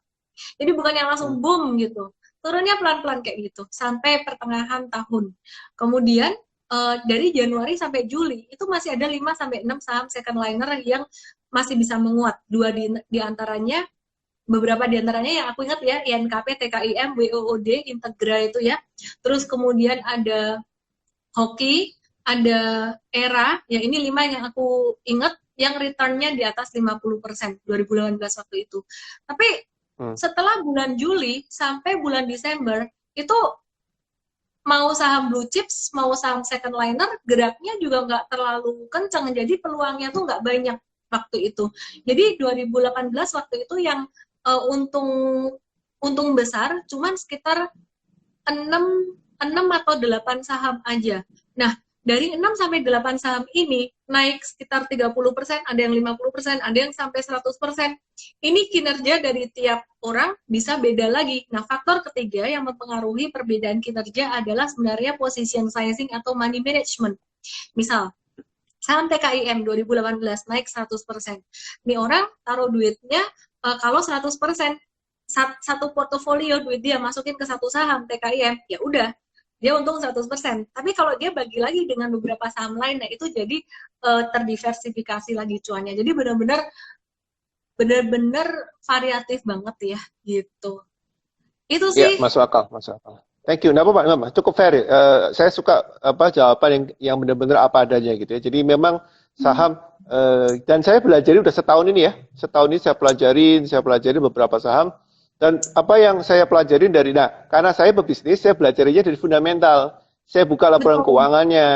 Jadi bukan yang langsung boom gitu. Turunnya pelan-pelan kayak gitu sampai pertengahan tahun. Kemudian dari Januari sampai Juli itu masih ada 5 sampai 6 saham second liner yang masih bisa menguat. Dua di antaranya, beberapa di antaranya yang aku ingat ya, INKP, TKIM, WOOD, Integra itu ya. Terus kemudian ada Hoki, ada Era, ya ini 5 yang aku ingat yang returnnya di atas 50% 2018 waktu itu. Tapi setelah bulan Juli sampai bulan Desember itu mau saham blue chips, mau saham second liner, geraknya juga nggak terlalu kencang, jadi peluangnya tuh nggak banyak waktu itu. Jadi 2018 waktu itu yang untung besar cuman sekitar 6 atau 8 saham aja. Nah, dari 6 sampai 8 saham ini naik sekitar 30%, ada yang 50%, ada yang sampai 100%. Ini kinerja dari tiap orang bisa beda lagi. Nah, faktor ketiga yang mempengaruhi perbedaan kinerja adalah sebenarnya position sizing atau money management. Misal, saham TKIM 2018 naik 100%. Ini orang taruh duitnya kalau 100%, satu portofolio duit dia masukin ke satu saham TKIM, ya udah, dia untung 100%. Tapi kalau dia bagi lagi dengan beberapa saham lain, nah itu jadi terdiversifikasi lagi cuannya. Jadi benar-benar variatif banget ya, gitu. Itu Ya, sih. masuk akal, masuk akal. Thank you. Nggak apa-apa, nggak apa-apa. Cukup fair. Saya suka jawaban yang benar-benar apa adanya gitu ya. Jadi memang saham dan saya pelajari udah setahun ini ya. Setahun ini saya pelajari beberapa saham dan apa yang saya pelajarin karena saya berbisnis, saya belajarnya dari fundamental. Saya buka laporan Betul. keuangannya,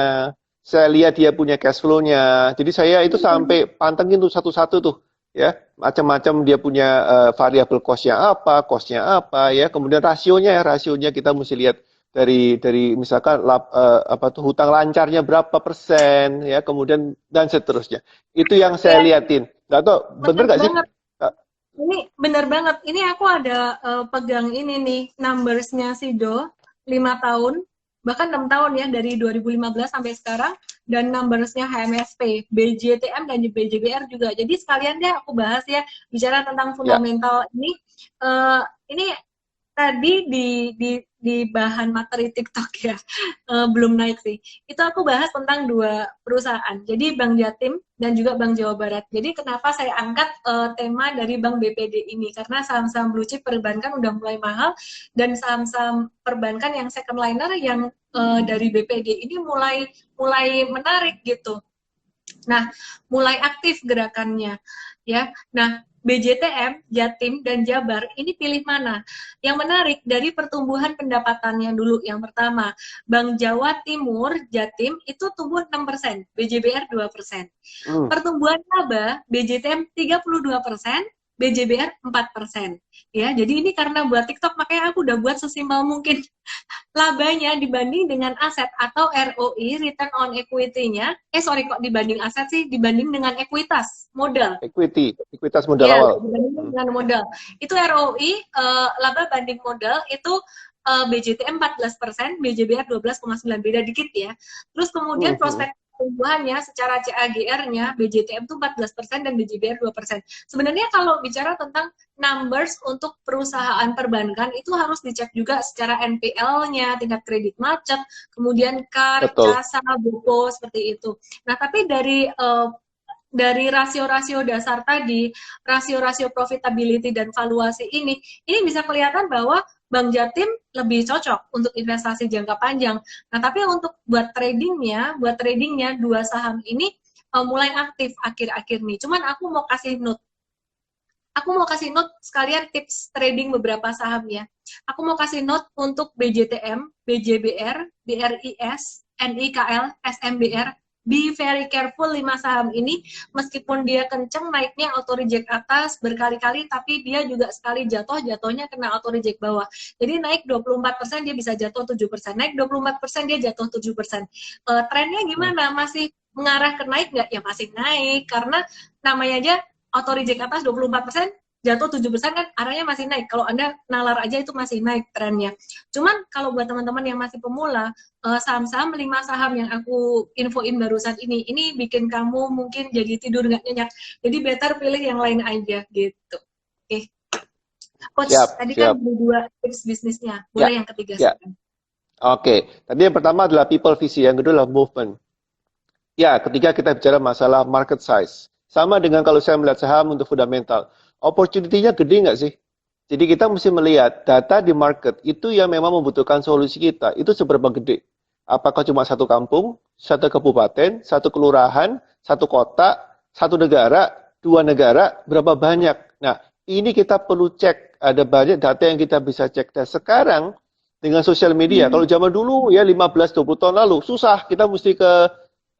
saya lihat dia punya cash flow-nya. Jadi saya itu sampai pantengin tuh satu-satu tuh. Ya, macam-macam dia punya variabel cost-nya apa ya, kemudian rasionya kita mesti lihat dari misalkan hutang lancarnya berapa persen ya, kemudian dan seterusnya. Itu yang saya liatin. Nggak tahu bener nggak sih? Ini bener banget. Ini aku ada pegang ini nih, numbers-nya Sido 5 tahun, bahkan 6 tahun ya, dari 2015 sampai sekarang, dan numbers-nya HMSP, BJTM dan BJBR juga. Jadi sekalian deh aku bahas ya, bicara tentang fundamental ini. Ini tadi di bahan materi TikTok ya, belum naik sih. Itu aku bahas tentang 2 perusahaan. Jadi Bank Jatim dan juga Bank Jawa Barat. Jadi kenapa saya angkat tema dari Bank BPD ini? Karena saham-saham blue chip perbankan udah mulai mahal, dan saham-saham perbankan yang second liner yang dari BPD ini mulai menarik gitu. Nah, mulai aktif gerakannya ya. Nah, BJTM, Jatim, dan Jabar, ini pilih mana? Yang menarik dari pertumbuhan pendapatannya dulu. Yang pertama, Bank Jawa Timur, Jatim, itu tumbuh 6%, BJBR 2%. Pertumbuhan laba, BJTM 32%, BJBR 4%. Ya, jadi ini karena buat TikTok, makanya aku udah buat sesimpel mungkin labanya dibanding dengan aset atau ROI, return on equity-nya, dibanding aset sih, dibanding dengan ekuitas modal. Ekuitas modal ya, awal. Dibanding dengan modal. Itu ROI, laba banding modal, itu BJTM 14%, BJBR 12,9%, beda dikit ya. Terus kemudian prospek pertumbuhannya secara CAGR-nya BJTM itu 14% dan BJBR 2%. Sebenarnya kalau bicara tentang numbers untuk perusahaan perbankan itu harus dicek juga secara NPL-nya, tingkat kredit macet, kemudian CAR, CASA, BOKO, seperti itu. Nah, tapi dari rasio-rasio dasar tadi, rasio-rasio profitability dan valuasi ini bisa kelihatan bahwa Bank Jatim lebih cocok untuk investasi jangka panjang. Nah, tapi untuk buat tradingnya 2 saham ini mulai aktif akhir-akhir nih. Cuman aku mau kasih note. Aku mau kasih note sekalian tips trading beberapa saham ya. Aku mau kasih note untuk BJTM, BJBR, BRIS, NIKL, SMBR. Be very careful 5 saham ini, meskipun dia kenceng naiknya auto reject atas berkali-kali, tapi dia juga sekali jatuhnya kena auto reject bawah. Jadi naik 24% dia bisa jatuh 7%, naik 24% dia jatuh 7%. Trennya gimana? Masih mengarah ke naik nggak? Ya masih naik, karena namanya aja auto reject atas 24%, jatuh 7% kan arahnya masih naik. Kalau Anda nalar aja itu masih naik trennya. Cuman kalau buat teman-teman yang masih pemula, saham-saham 5 saham yang aku infoin barusan ini bikin kamu mungkin jadi tidur nggak nyenyak. Jadi better pilih yang lain aja gitu. Oke. Coach, Siap, tadi siap. kan ada 2 tips bisnisnya. Ya, Boleh yang ketiga ya. sekarang. Oke. Tadi yang pertama adalah people visi, yang kedua adalah movement. Ya, ketika kita bicara masalah market size. Sama dengan kalau saya melihat saham untuk fundamental. Opportunity-nya gede nggak sih? Jadi kita mesti melihat data di market itu yang memang membutuhkan solusi kita. Itu seberapa gede? Apakah cuma satu kampung, satu kabupaten, satu kelurahan, satu kota, satu negara, 2 negara, berapa banyak? Nah, ini kita perlu cek. Ada banyak data yang kita bisa cek. Dan sekarang dengan sosial media, kalau zaman dulu ya 15-20 tahun lalu, susah. Kita mesti ke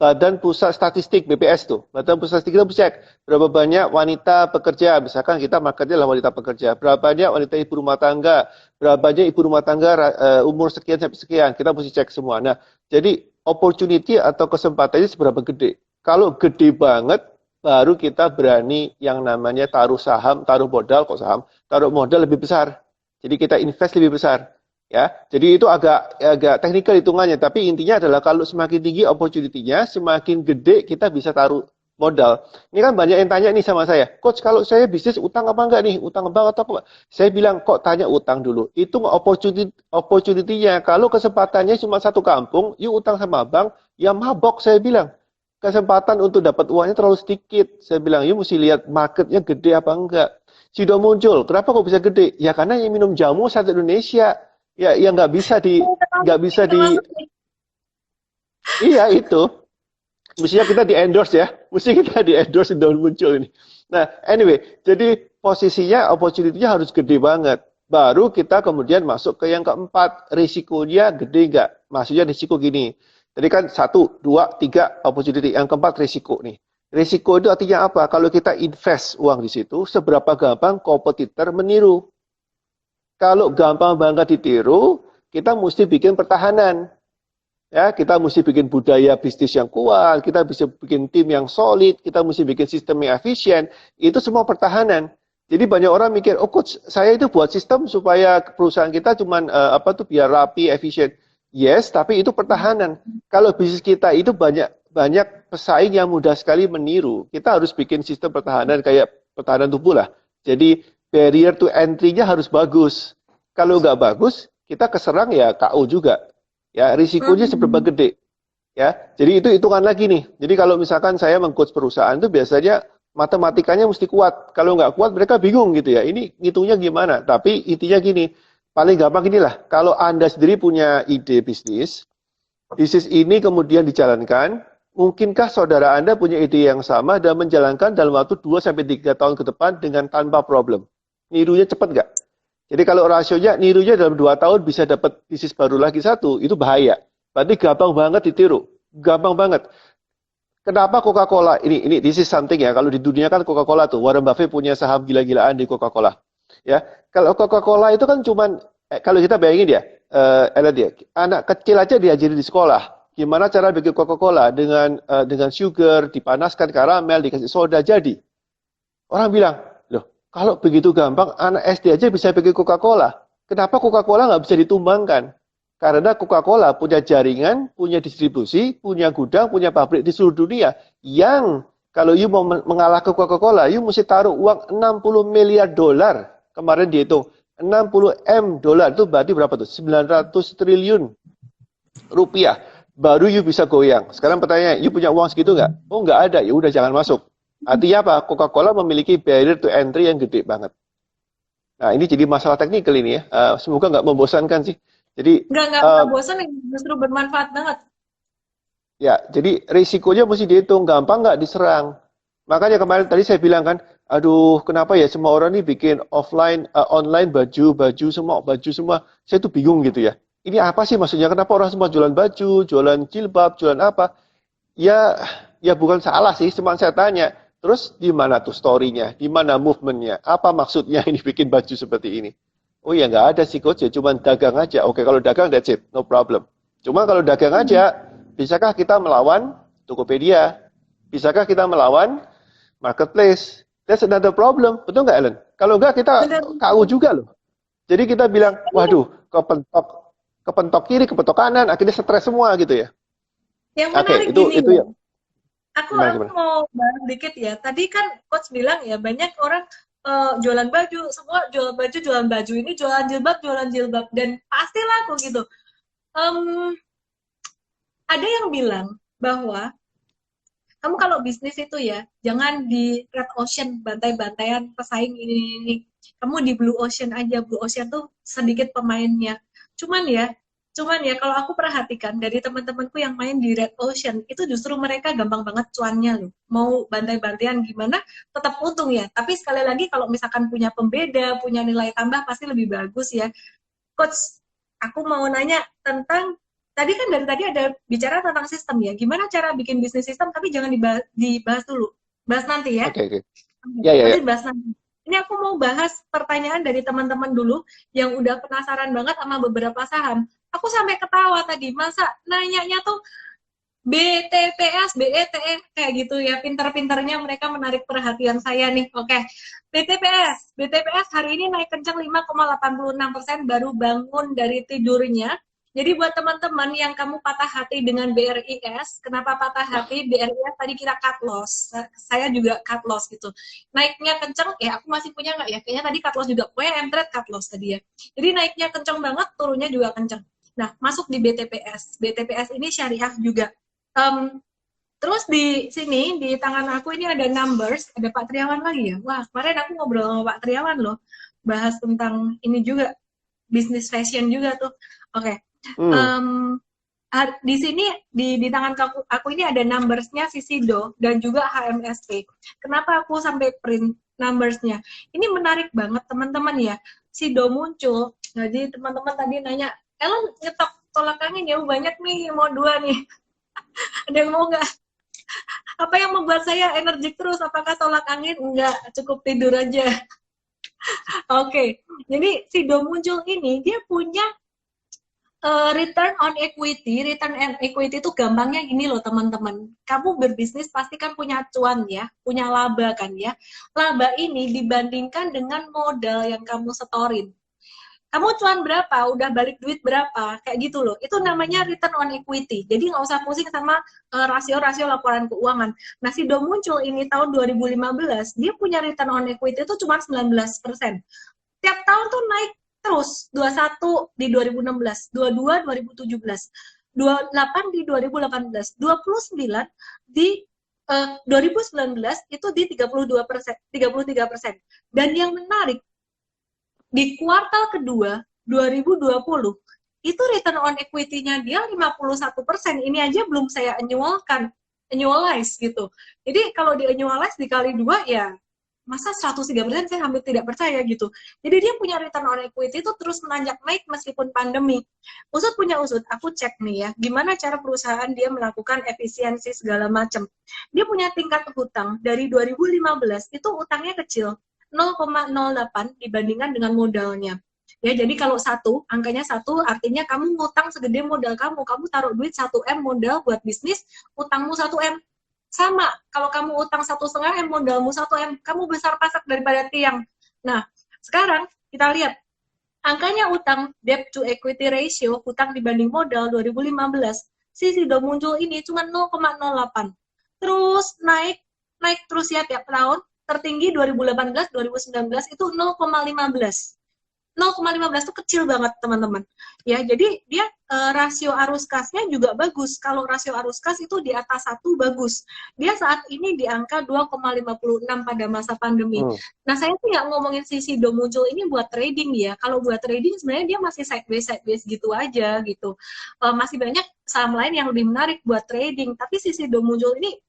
Badan Pusat Statistik BPS tuh. Badan Pusat Statistik kita mesti cek berapa banyak wanita pekerja. Misalkan kita marketnya adalah wanita pekerja. Berapa banyak wanita ibu rumah tangga. Berapa banyak ibu rumah tangga umur sekian sampai sekian. Kita mesti cek semua. Nah, jadi opportunity atau kesempatannya seberapa gede. Kalau gede banget, baru kita berani yang namanya taruh saham, taruh modal, kok saham, taruh modal lebih besar. Jadi kita invest lebih besar. Ya, jadi itu agak teknikal hitungannya, tapi intinya adalah kalau semakin tinggi opportunity-nya, semakin gede kita bisa taruh modal. Ini kan banyak yang tanya nih sama saya, Coach, kalau saya bisnis utang apa enggak nih? Utang bank atau apa? Saya bilang, kok tanya utang dulu? Itu opportunity-nya. Kalau kesempatannya cuma satu kampung, yuk utang sama bank, ya mabok saya bilang. Kesempatan untuk dapat uangnya terlalu sedikit. Saya bilang, yuk mesti lihat marketnya gede apa enggak. Sudah muncul, kenapa kok bisa gede? Ya karena yang minum jamu satu Indonesia. Ya, yang nggak bisa di. Iya itu. Mestinya kita di endorse ya. Mesti kita di endorse udah muncul ini. Nah, anyway, jadi posisinya opportunity-nya harus gede banget. Baru kita kemudian masuk ke yang keempat, risikonya gede nggak? Maksudnya risiko gini. Tadi kan 1, 2, 3 opportunity. Yang keempat risiko nih. Risiko itu artinya apa? Kalau kita invest uang di situ, seberapa gampang kompetitor meniru. Kalau gampang banget ditiru, kita mesti bikin pertahanan. Ya, kita mesti bikin budaya bisnis yang kuat, kita bisa bikin tim yang solid, kita mesti bikin sistem yang efisien. Itu semua pertahanan. Jadi banyak orang mikir, oh coach, saya itu buat sistem supaya perusahaan kita cuman biar rapi, efisien. Yes, tapi itu pertahanan. Kalau bisnis kita itu banyak pesaing yang mudah sekali meniru. Kita harus bikin sistem pertahanan kayak pertahanan tubuh lah. Jadi barrier to entry-nya harus bagus. Kalau nggak bagus, kita keserang ya KO juga. Ya, risikonya seberapa gede. Ya, jadi itu hitungan lagi nih. Jadi kalau misalkan saya meng-coach perusahaan itu biasanya matematikanya mesti kuat. Kalau nggak kuat mereka bingung gitu ya. Ini ngitungnya gimana? Tapi intinya gini, paling gampang inilah. Kalau Anda sendiri punya ide bisnis ini kemudian dijalankan, mungkinkah saudara Anda punya ide yang sama dan menjalankan dalam waktu 2-3 tahun ke depan dengan tanpa problem? Nirunya cepat nggak? Jadi kalau rasionya nirunya dalam 2 tahun bisa dapat bisnis baru lagi satu, itu bahaya. Berarti gampang banget ditiru. Gampang banget. Kenapa Coca-Cola? Ini this is something ya. Kalau di dunia kan Coca-Cola tuh. Warren Buffett punya saham gila-gilaan di Coca-Cola. Ya, kalau Coca-Cola itu kan cuman, kalau kita bayangin ya, anak kecil aja diajarin di sekolah. Gimana cara bikin Coca-Cola dengan sugar, dipanaskan karamel, dikasih soda, jadi. Orang bilang, kalau begitu gampang, anak SD aja bisa bikin Coca-Cola. Kenapa Coca-Cola nggak bisa ditumbangkan? Karena Coca-Cola punya jaringan, punya distribusi, punya gudang, punya pabrik di seluruh dunia. Yang kalau you mau mengalah ke Coca-Cola, you mesti taruh uang 60 miliar dolar. Kemarin dihitung, 60 M dolar itu berarti berapa tuh? 900 triliun rupiah. Baru you bisa goyang. Sekarang pertanyaannya, you punya uang segitu nggak? Oh nggak ada, ya udah jangan masuk. Artinya apa? Coca-Cola memiliki barrier to entry yang gede banget. Nah, ini jadi masalah teknikal ini ya. Semoga nggak membosankan sih. Jadi nggak bosan, justru bermanfaat banget. Ya, jadi risikonya mesti dihitung. Gampang nggak diserang. Makanya kemarin tadi saya bilang kan, aduh, kenapa ya semua orang nih bikin online baju semua, baju semua. Saya tuh bingung gitu ya. Ini apa sih maksudnya? Kenapa orang semua jualan baju, jualan jilbab, jualan apa? Ya, ya bukan salah sih, cuma saya tanya. Terus di mana tuh story-nya? Di mana movement-nya? Apa maksudnya ini bikin baju seperti ini? Oh ya nggak ada sih coach, ya cuma dagang aja. Oke, kalau dagang that's it, no problem. Cuma kalau dagang aja, bisakah kita melawan Tokopedia? Bisakah kita melawan marketplace? That's another problem. Betul nggak, Ellen? Kalau nggak, kita Benar. KU juga loh. Jadi kita bilang, waduh, kepentok kiri, kepentok kanan, akhirnya stres semua gitu ya. Yang Oke, menarik itu gini itu ya. loh. Aku Gimana aku gimana? mau bahas dikit ya. Tadi kan coach bilang ya banyak orang jualan baju, semua jualan baju ini jualan jilbab dan pasti laku gitu. Em, ada yang bilang bahwa kamu kalau bisnis itu ya jangan di red ocean bantai-bantaian pesaing ini. Kamu di blue ocean aja. Blue ocean tuh sedikit pemainnya. Cuman ya Cuman ya kalau aku perhatikan dari teman-temanku yang main di Red Ocean itu justru mereka gampang banget cuannya loh. Mau bantai-bantian gimana tetap untung ya. Tapi sekali lagi kalau misalkan punya pembeda, punya nilai tambah pasti lebih bagus ya. Coach, aku mau nanya tentang tadi kan dari tadi ada bicara tentang sistem ya. Gimana cara bikin bisnis sistem tapi jangan dibahas dulu. Bahas nanti ya. Oke, oke. Ya, ya, ya. Nanti bahas nanti. Ini aku mau bahas pertanyaan dari teman-teman dulu yang udah penasaran banget sama beberapa saham. Aku sampai ketawa tadi, masa nanyanya tuh BTPS, BETE kayak gitu ya, pinter-pinternya mereka menarik perhatian saya nih. Oke, BTPS hari ini naik kencang 5,86%, baru bangun dari tidurnya. Jadi buat teman-teman yang kamu patah hati dengan BRIS, kenapa patah hati? BRIS tadi kita cut loss, saya juga cut loss gitu. Naiknya kencang, ya aku masih punya nggak ya? Kayaknya tadi cut loss juga, pokoknya M-Trade cut loss tadi ya. Jadi naiknya kencang banget, turunnya juga kencang. Nah, masuk di BTPS. BTPS ini syariah juga. Terus di sini, di tangan aku ini ada numbers, ada Pak Triawan lagi ya. Wah, kemarin aku ngobrol sama Pak Triawan loh, bahas tentang ini juga, bisnis fashion juga tuh. Oke. Di sini, di tangan aku ini ada numbersnya Sisido dan juga HMSP. Kenapa aku sampai print numbersnya? Ini menarik banget teman-teman ya. Sido muncul, jadi teman-teman tadi nanya, Ellen nyetok tolak angin jauh banyak nih, mau 2 nih. Ada yang mau nggak? Apa yang membuat saya energik terus? Apakah tolak angin? Enggak, cukup tidur aja. Oke, jadi Sido muncul ini, dia punya return on equity. Return on equity itu gampangnya gini loh teman-teman. Kamu berbisnis pasti kan punya cuan ya, punya laba kan ya. Laba ini dibandingkan dengan modal yang kamu setorin. Kamu cuan berapa, udah balik duit berapa, kayak gitu loh. Itu namanya return on equity. Jadi nggak usah pusing sama rasio-rasio laporan keuangan. Nah, Sido muncul ini tahun 2015, dia punya return on equity itu cuma 19%. Tiap tahun tuh naik terus, 21 di 2016, 22 2017, 28 di 2018, 29 di 2019 itu di 32%, 33%. Dan yang menarik, di kuartal kedua 2020 itu return on equity-nya dia 51%. Ini aja belum saya annualize gitu. Jadi kalau di annualize dikali 2 ya masa 103% saya hampir tidak percaya gitu. Jadi dia punya return on equity itu terus menanjak naik meskipun pandemi. Usut punya usut, aku cek nih ya, gimana cara perusahaan dia melakukan efisiensi segala macam. Dia punya tingkat hutang dari 2015 itu utangnya kecil. 0,08 dibandingkan dengan modalnya. Ya, jadi kalau angkanya 1 artinya kamu ngutang segede modal kamu taruh duit 1M modal buat bisnis, utangmu 1M. Sama, kalau kamu utang 1,5M modalmu 1M, kamu besar pasak daripada tiang. Nah, sekarang kita lihat angkanya utang debt to equity ratio, hutang dibanding modal 2015, Sido muncul ini cuma 0,08. Terus naik terus ya tiap tahun. Tertinggi 2018, 2019 itu 0,15. 0,15 itu kecil banget teman-teman. Ya, jadi dia rasio arus kasnya juga bagus. Kalau rasio arus kas itu di atas 1 bagus. Dia saat ini di angka 2,56 pada masa pandemi. Nah, saya sih nggak ngomongin Sido muncul ini buat trading ya. Kalau buat trading sebenarnya dia masih sideways gitu aja gitu. Masih banyak saham lain yang lebih menarik buat trading. Tapi Sido muncul ini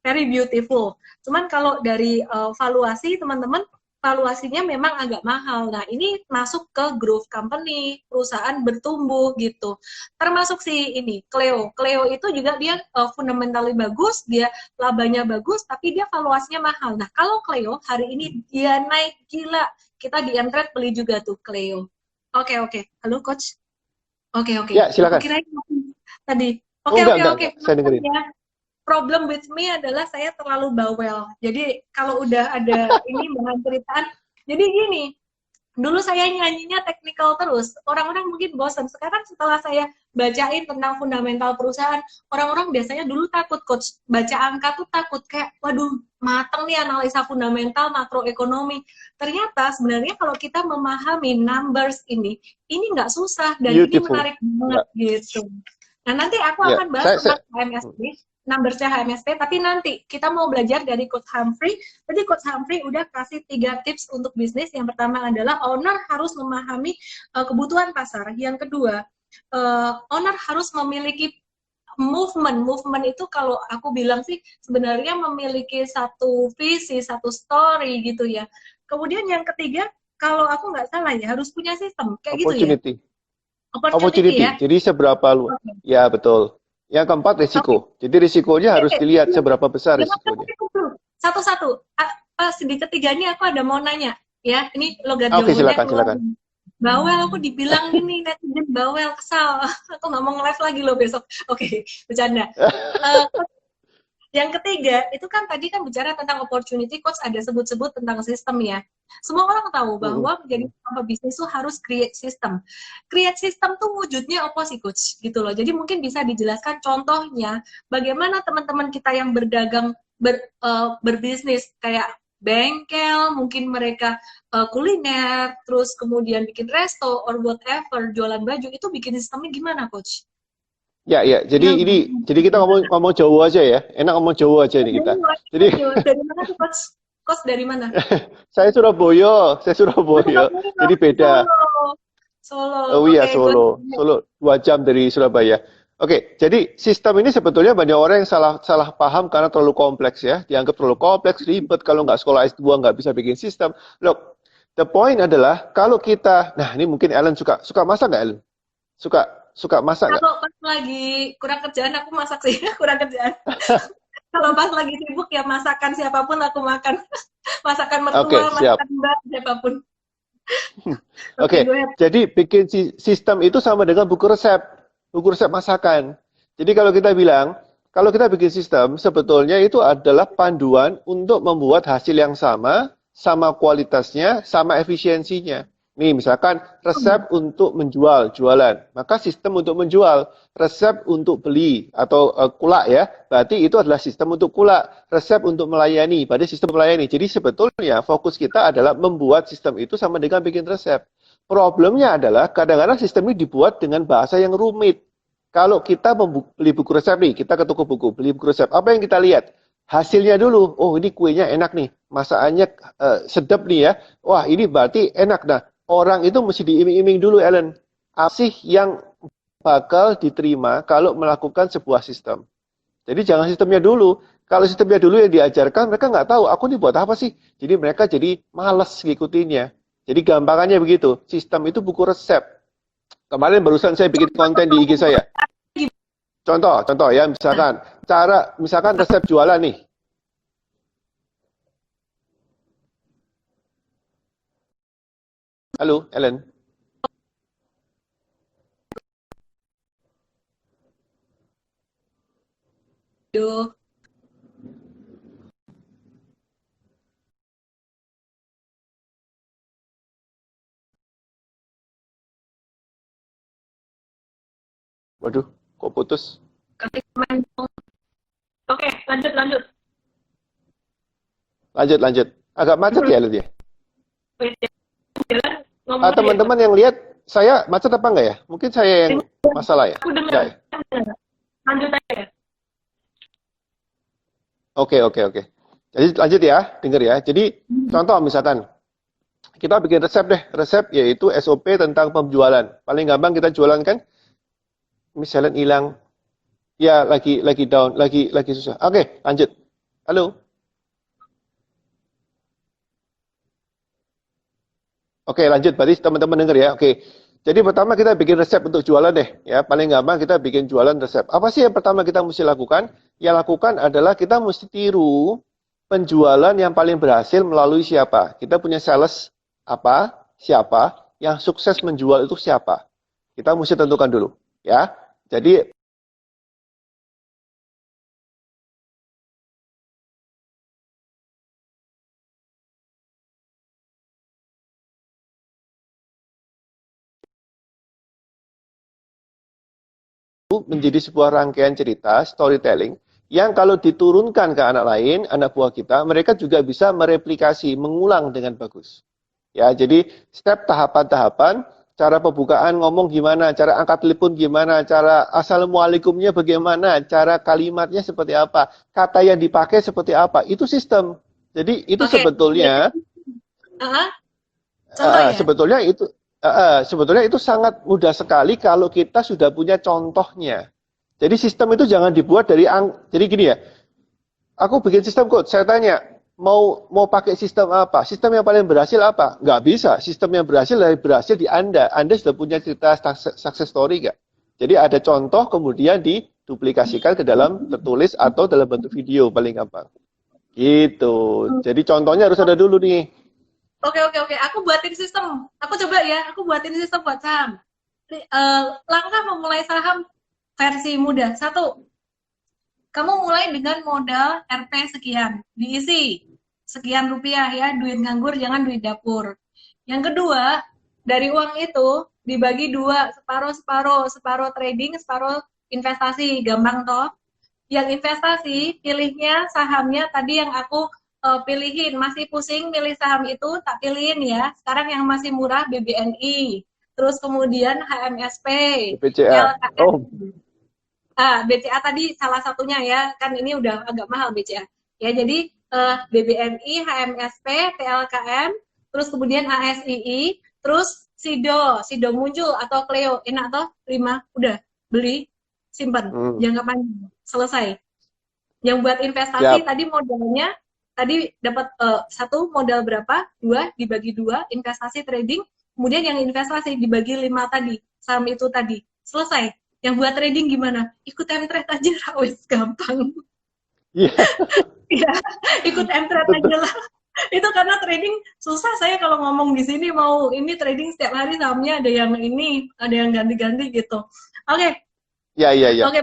very beautiful. Cuman kalau dari valuasi teman-teman, valuasinya memang agak mahal. Nah, ini masuk ke growth company, perusahaan bertumbuh gitu. Termasuk si ini, Cleo. Cleo itu juga dia fundamentally bagus, dia labanya bagus, tapi dia valuasinya mahal. Nah, kalau Cleo hari ini dia naik gila, kita di Mtrade beli juga tuh Cleo. Oke, oke. Halo, Coach. Oke, oke. Ya, silakan. Aku kira tadi. Oh, Oke, enggak, oke. saya dengerin. Problem with me adalah saya terlalu bawel. Jadi kalau udah ada ini bahan ceritaan, jadi gini, dulu saya nyanyinya technical terus. Orang-orang mungkin bosan. Sekarang setelah saya bacain tentang fundamental perusahaan, orang-orang biasanya dulu takut, Coach. Baca angka tuh takut. Kayak, waduh, mateng nih analisa fundamental makroekonomi. Ternyata sebenarnya kalau kita memahami numbers ini nggak susah. Dan ini menarik banget gitu. Nah, nanti aku akan bahas tentang HMSP, numbers-nya HMSP, tapi nanti kita mau belajar dari Coach Humphrey. Jadi Coach Humphrey udah kasih 3 tips untuk bisnis. Yang pertama adalah owner harus memahami kebutuhan pasar. Yang kedua, owner harus memiliki movement. Movement itu kalau aku bilang sih sebenarnya memiliki satu visi, satu story gitu ya. Kemudian yang ketiga, kalau aku nggak salah ya harus punya sistem. Kayak Opportunity. gitu ya. Opportunity ya. Jadi seberapa luas? Okay. Ya, betul. Yang keempat, risiko. Okay. Jadi risikonya harus dilihat seberapa besar risikonya. Satu-satu. Di ketiga ini aku ada mau nanya. Ya, ini logat Oke, silakan. Bawel, aku dibilang ini netizen bawel, kesal. Aku nggak mau nge-live lagi loh besok. Oke, bercanda. Yang ketiga, itu kan tadi kan bicara tentang opportunity, Coach ada sebut-sebut tentang sistem ya. Semua orang tahu bahwa menjadi bisnis itu harus create system. Create system tuh wujudnya apa sih, Coach? Gitu loh. Jadi mungkin bisa dijelaskan contohnya, bagaimana teman-teman kita yang berdagang, berbisnis kayak bengkel, mungkin mereka kuliner, terus kemudian bikin resto, or whatever, jualan baju, itu bikin sistemnya gimana, Coach? Ya, jadi kita ngomong Jawa aja ya. Enak ngomong Jawa aja ini kita. Jadi dari mana tuh, Coach? Coach dari mana? Saya Surabaya. Jadi beda. Solo. Oh iya, Solo 2 jam dari Surabaya. Oke, jadi sistem ini sebetulnya banyak orang yang salah paham karena terlalu kompleks ya. Dianggap terlalu kompleks, ribet, kalau nggak sekolah S2 nggak bisa bikin sistem. Look, the point adalah kalau kita, nah ini mungkin Ellen suka masak nggak, Ellen? Suka masak nggak? Kalau pas lagi kurang kerjaan aku masak sih, kurang kerjaan. Kalau pas lagi sibuk ya masakan siapapun aku makan. Masakan mertua, masakan mbak, siapapun. Oke, jadi bikin sistem itu sama dengan buku resep masakan. Jadi kalau kita bikin sistem, sebetulnya itu adalah panduan untuk membuat hasil yang sama kualitasnya, sama efisiensinya. Nih, misalkan resep untuk jualan, maka sistem untuk menjual, resep untuk beli atau kulak ya, berarti itu adalah sistem untuk kulak, resep untuk melayani, berarti sistem melayani. Jadi sebetulnya fokus kita adalah membuat sistem itu sama dengan bikin resep. Problemnya adalah kadang-kadang sistem ini dibuat dengan bahasa yang rumit. Kalau kita beli buku resep nih, kita ke toko buku, beli buku resep, apa yang kita lihat? Hasilnya dulu, oh ini kuenya enak nih, masakannya sedap nih ya, wah ini berarti enak. Nah, orang itu mesti diiming-iming dulu, Ellen. Apa sih yang bakal diterima kalau melakukan sebuah sistem? Jadi jangan sistemnya dulu. Kalau sistemnya dulu yang diajarkan, mereka nggak tahu, aku nih buat apa sih? Jadi mereka jadi males ngikutinnya. Jadi gampangannya begitu, sistem itu buku resep. Kemarin barusan saya bikin konten di IG saya. Contoh ya, misalkan resep jualan nih. Halo, Ellen. Aduh. Waduh, kok putus? Oke, lanjut. Lanjut. Agak macet ya, Ellen ya? Teman-teman yang lihat saya macet apa enggak ya? Mungkin saya yang masalah ya? Aku dengar. Lanjut aja. Oke. Jadi lanjut ya, dengar ya. Jadi contoh misalkan kita bikin resep yaitu SOP tentang penjualan. Paling gampang kita jualan kan? Misalnya hilang, ya lagi down, lagi susah. Oke, lanjut. Halo? Oke, lanjut. Berarti teman-teman dengar ya. Oke. Jadi pertama kita bikin resep untuk jualan deh. Ya, paling gampang kita bikin jualan resep. Apa sih yang pertama kita mesti lakukan? Yang lakukan adalah kita mesti tiru penjualan yang paling berhasil melalui siapa. Kita punya sales apa, siapa, yang sukses menjual itu siapa. Kita mesti tentukan dulu. Ya. Jadi menjadi sebuah rangkaian cerita, storytelling, yang kalau diturunkan ke anak lain, anak buah kita, mereka juga bisa mereplikasi, mengulang dengan bagus. Ya, jadi step tahapan-tahapan, cara pembukaan ngomong gimana, cara angkat telepon gimana, cara assalamualaikumnya bagaimana, cara kalimatnya seperti apa, kata yang dipakai seperti apa, itu sistem. Jadi itu Oke. sebetulnya Ah, contoh ya. sebetulnya itu sangat mudah sekali kalau kita sudah punya contohnya. Jadi sistem itu jangan dibuat dari jadi gini ya. Aku bikin sistem code, saya tanya, mau pakai sistem apa? Sistem yang paling berhasil apa? Nggak bisa. Sistem yang berhasil di Anda. Anda sudah punya cerita success story nggak? Jadi ada contoh kemudian diduplikasikan ke dalam tertulis atau dalam bentuk video paling gampang. Gitu. Jadi contohnya harus ada dulu nih. Oke, oke, oke. Aku buatin sistem. Aku coba ya. Aku buatin sistem buat saham. Langkah memulai saham versi mudah. Satu, kamu mulai dengan modal RP sekian. Diisi sekian rupiah ya. Duit nganggur, jangan duit dapur. Yang kedua, dari uang itu dibagi dua. Separuh-separuh. Separuh trading, separuh investasi. Gampang toh? Yang investasi, pilihnya sahamnya tadi yang aku pilihin. Masih pusing milih saham itu, tak pilihin ya. Sekarang yang masih murah BBNI. Terus kemudian HMSP, BCA. LKM. Oh, BCA tadi salah satunya ya, kan ini udah agak mahal BCA. Ya, jadi BBNI, HMSP, TLKM, terus kemudian ASII, terus SIDO muncul atau Cleo, enak toh? 5, udah, beli, simpan, jangka panjang, selesai. Yang buat investasi siap. tadi modalnya, tadi dapat satu modal berapa, dua dibagi dua, investasi trading, kemudian yang investasi dibagi 5 tadi, saham itu tadi, selesai. Yang buat trading gimana? Ikut M-Trade aja, rawes gampang. Iya. Ya, ikut M-Trade aja lah. Itu karena trading susah, saya kalau ngomong di sini mau ini trading setiap hari sahamnya ada yang ini, ada yang ganti-ganti gitu. Oke. Ya. Oke,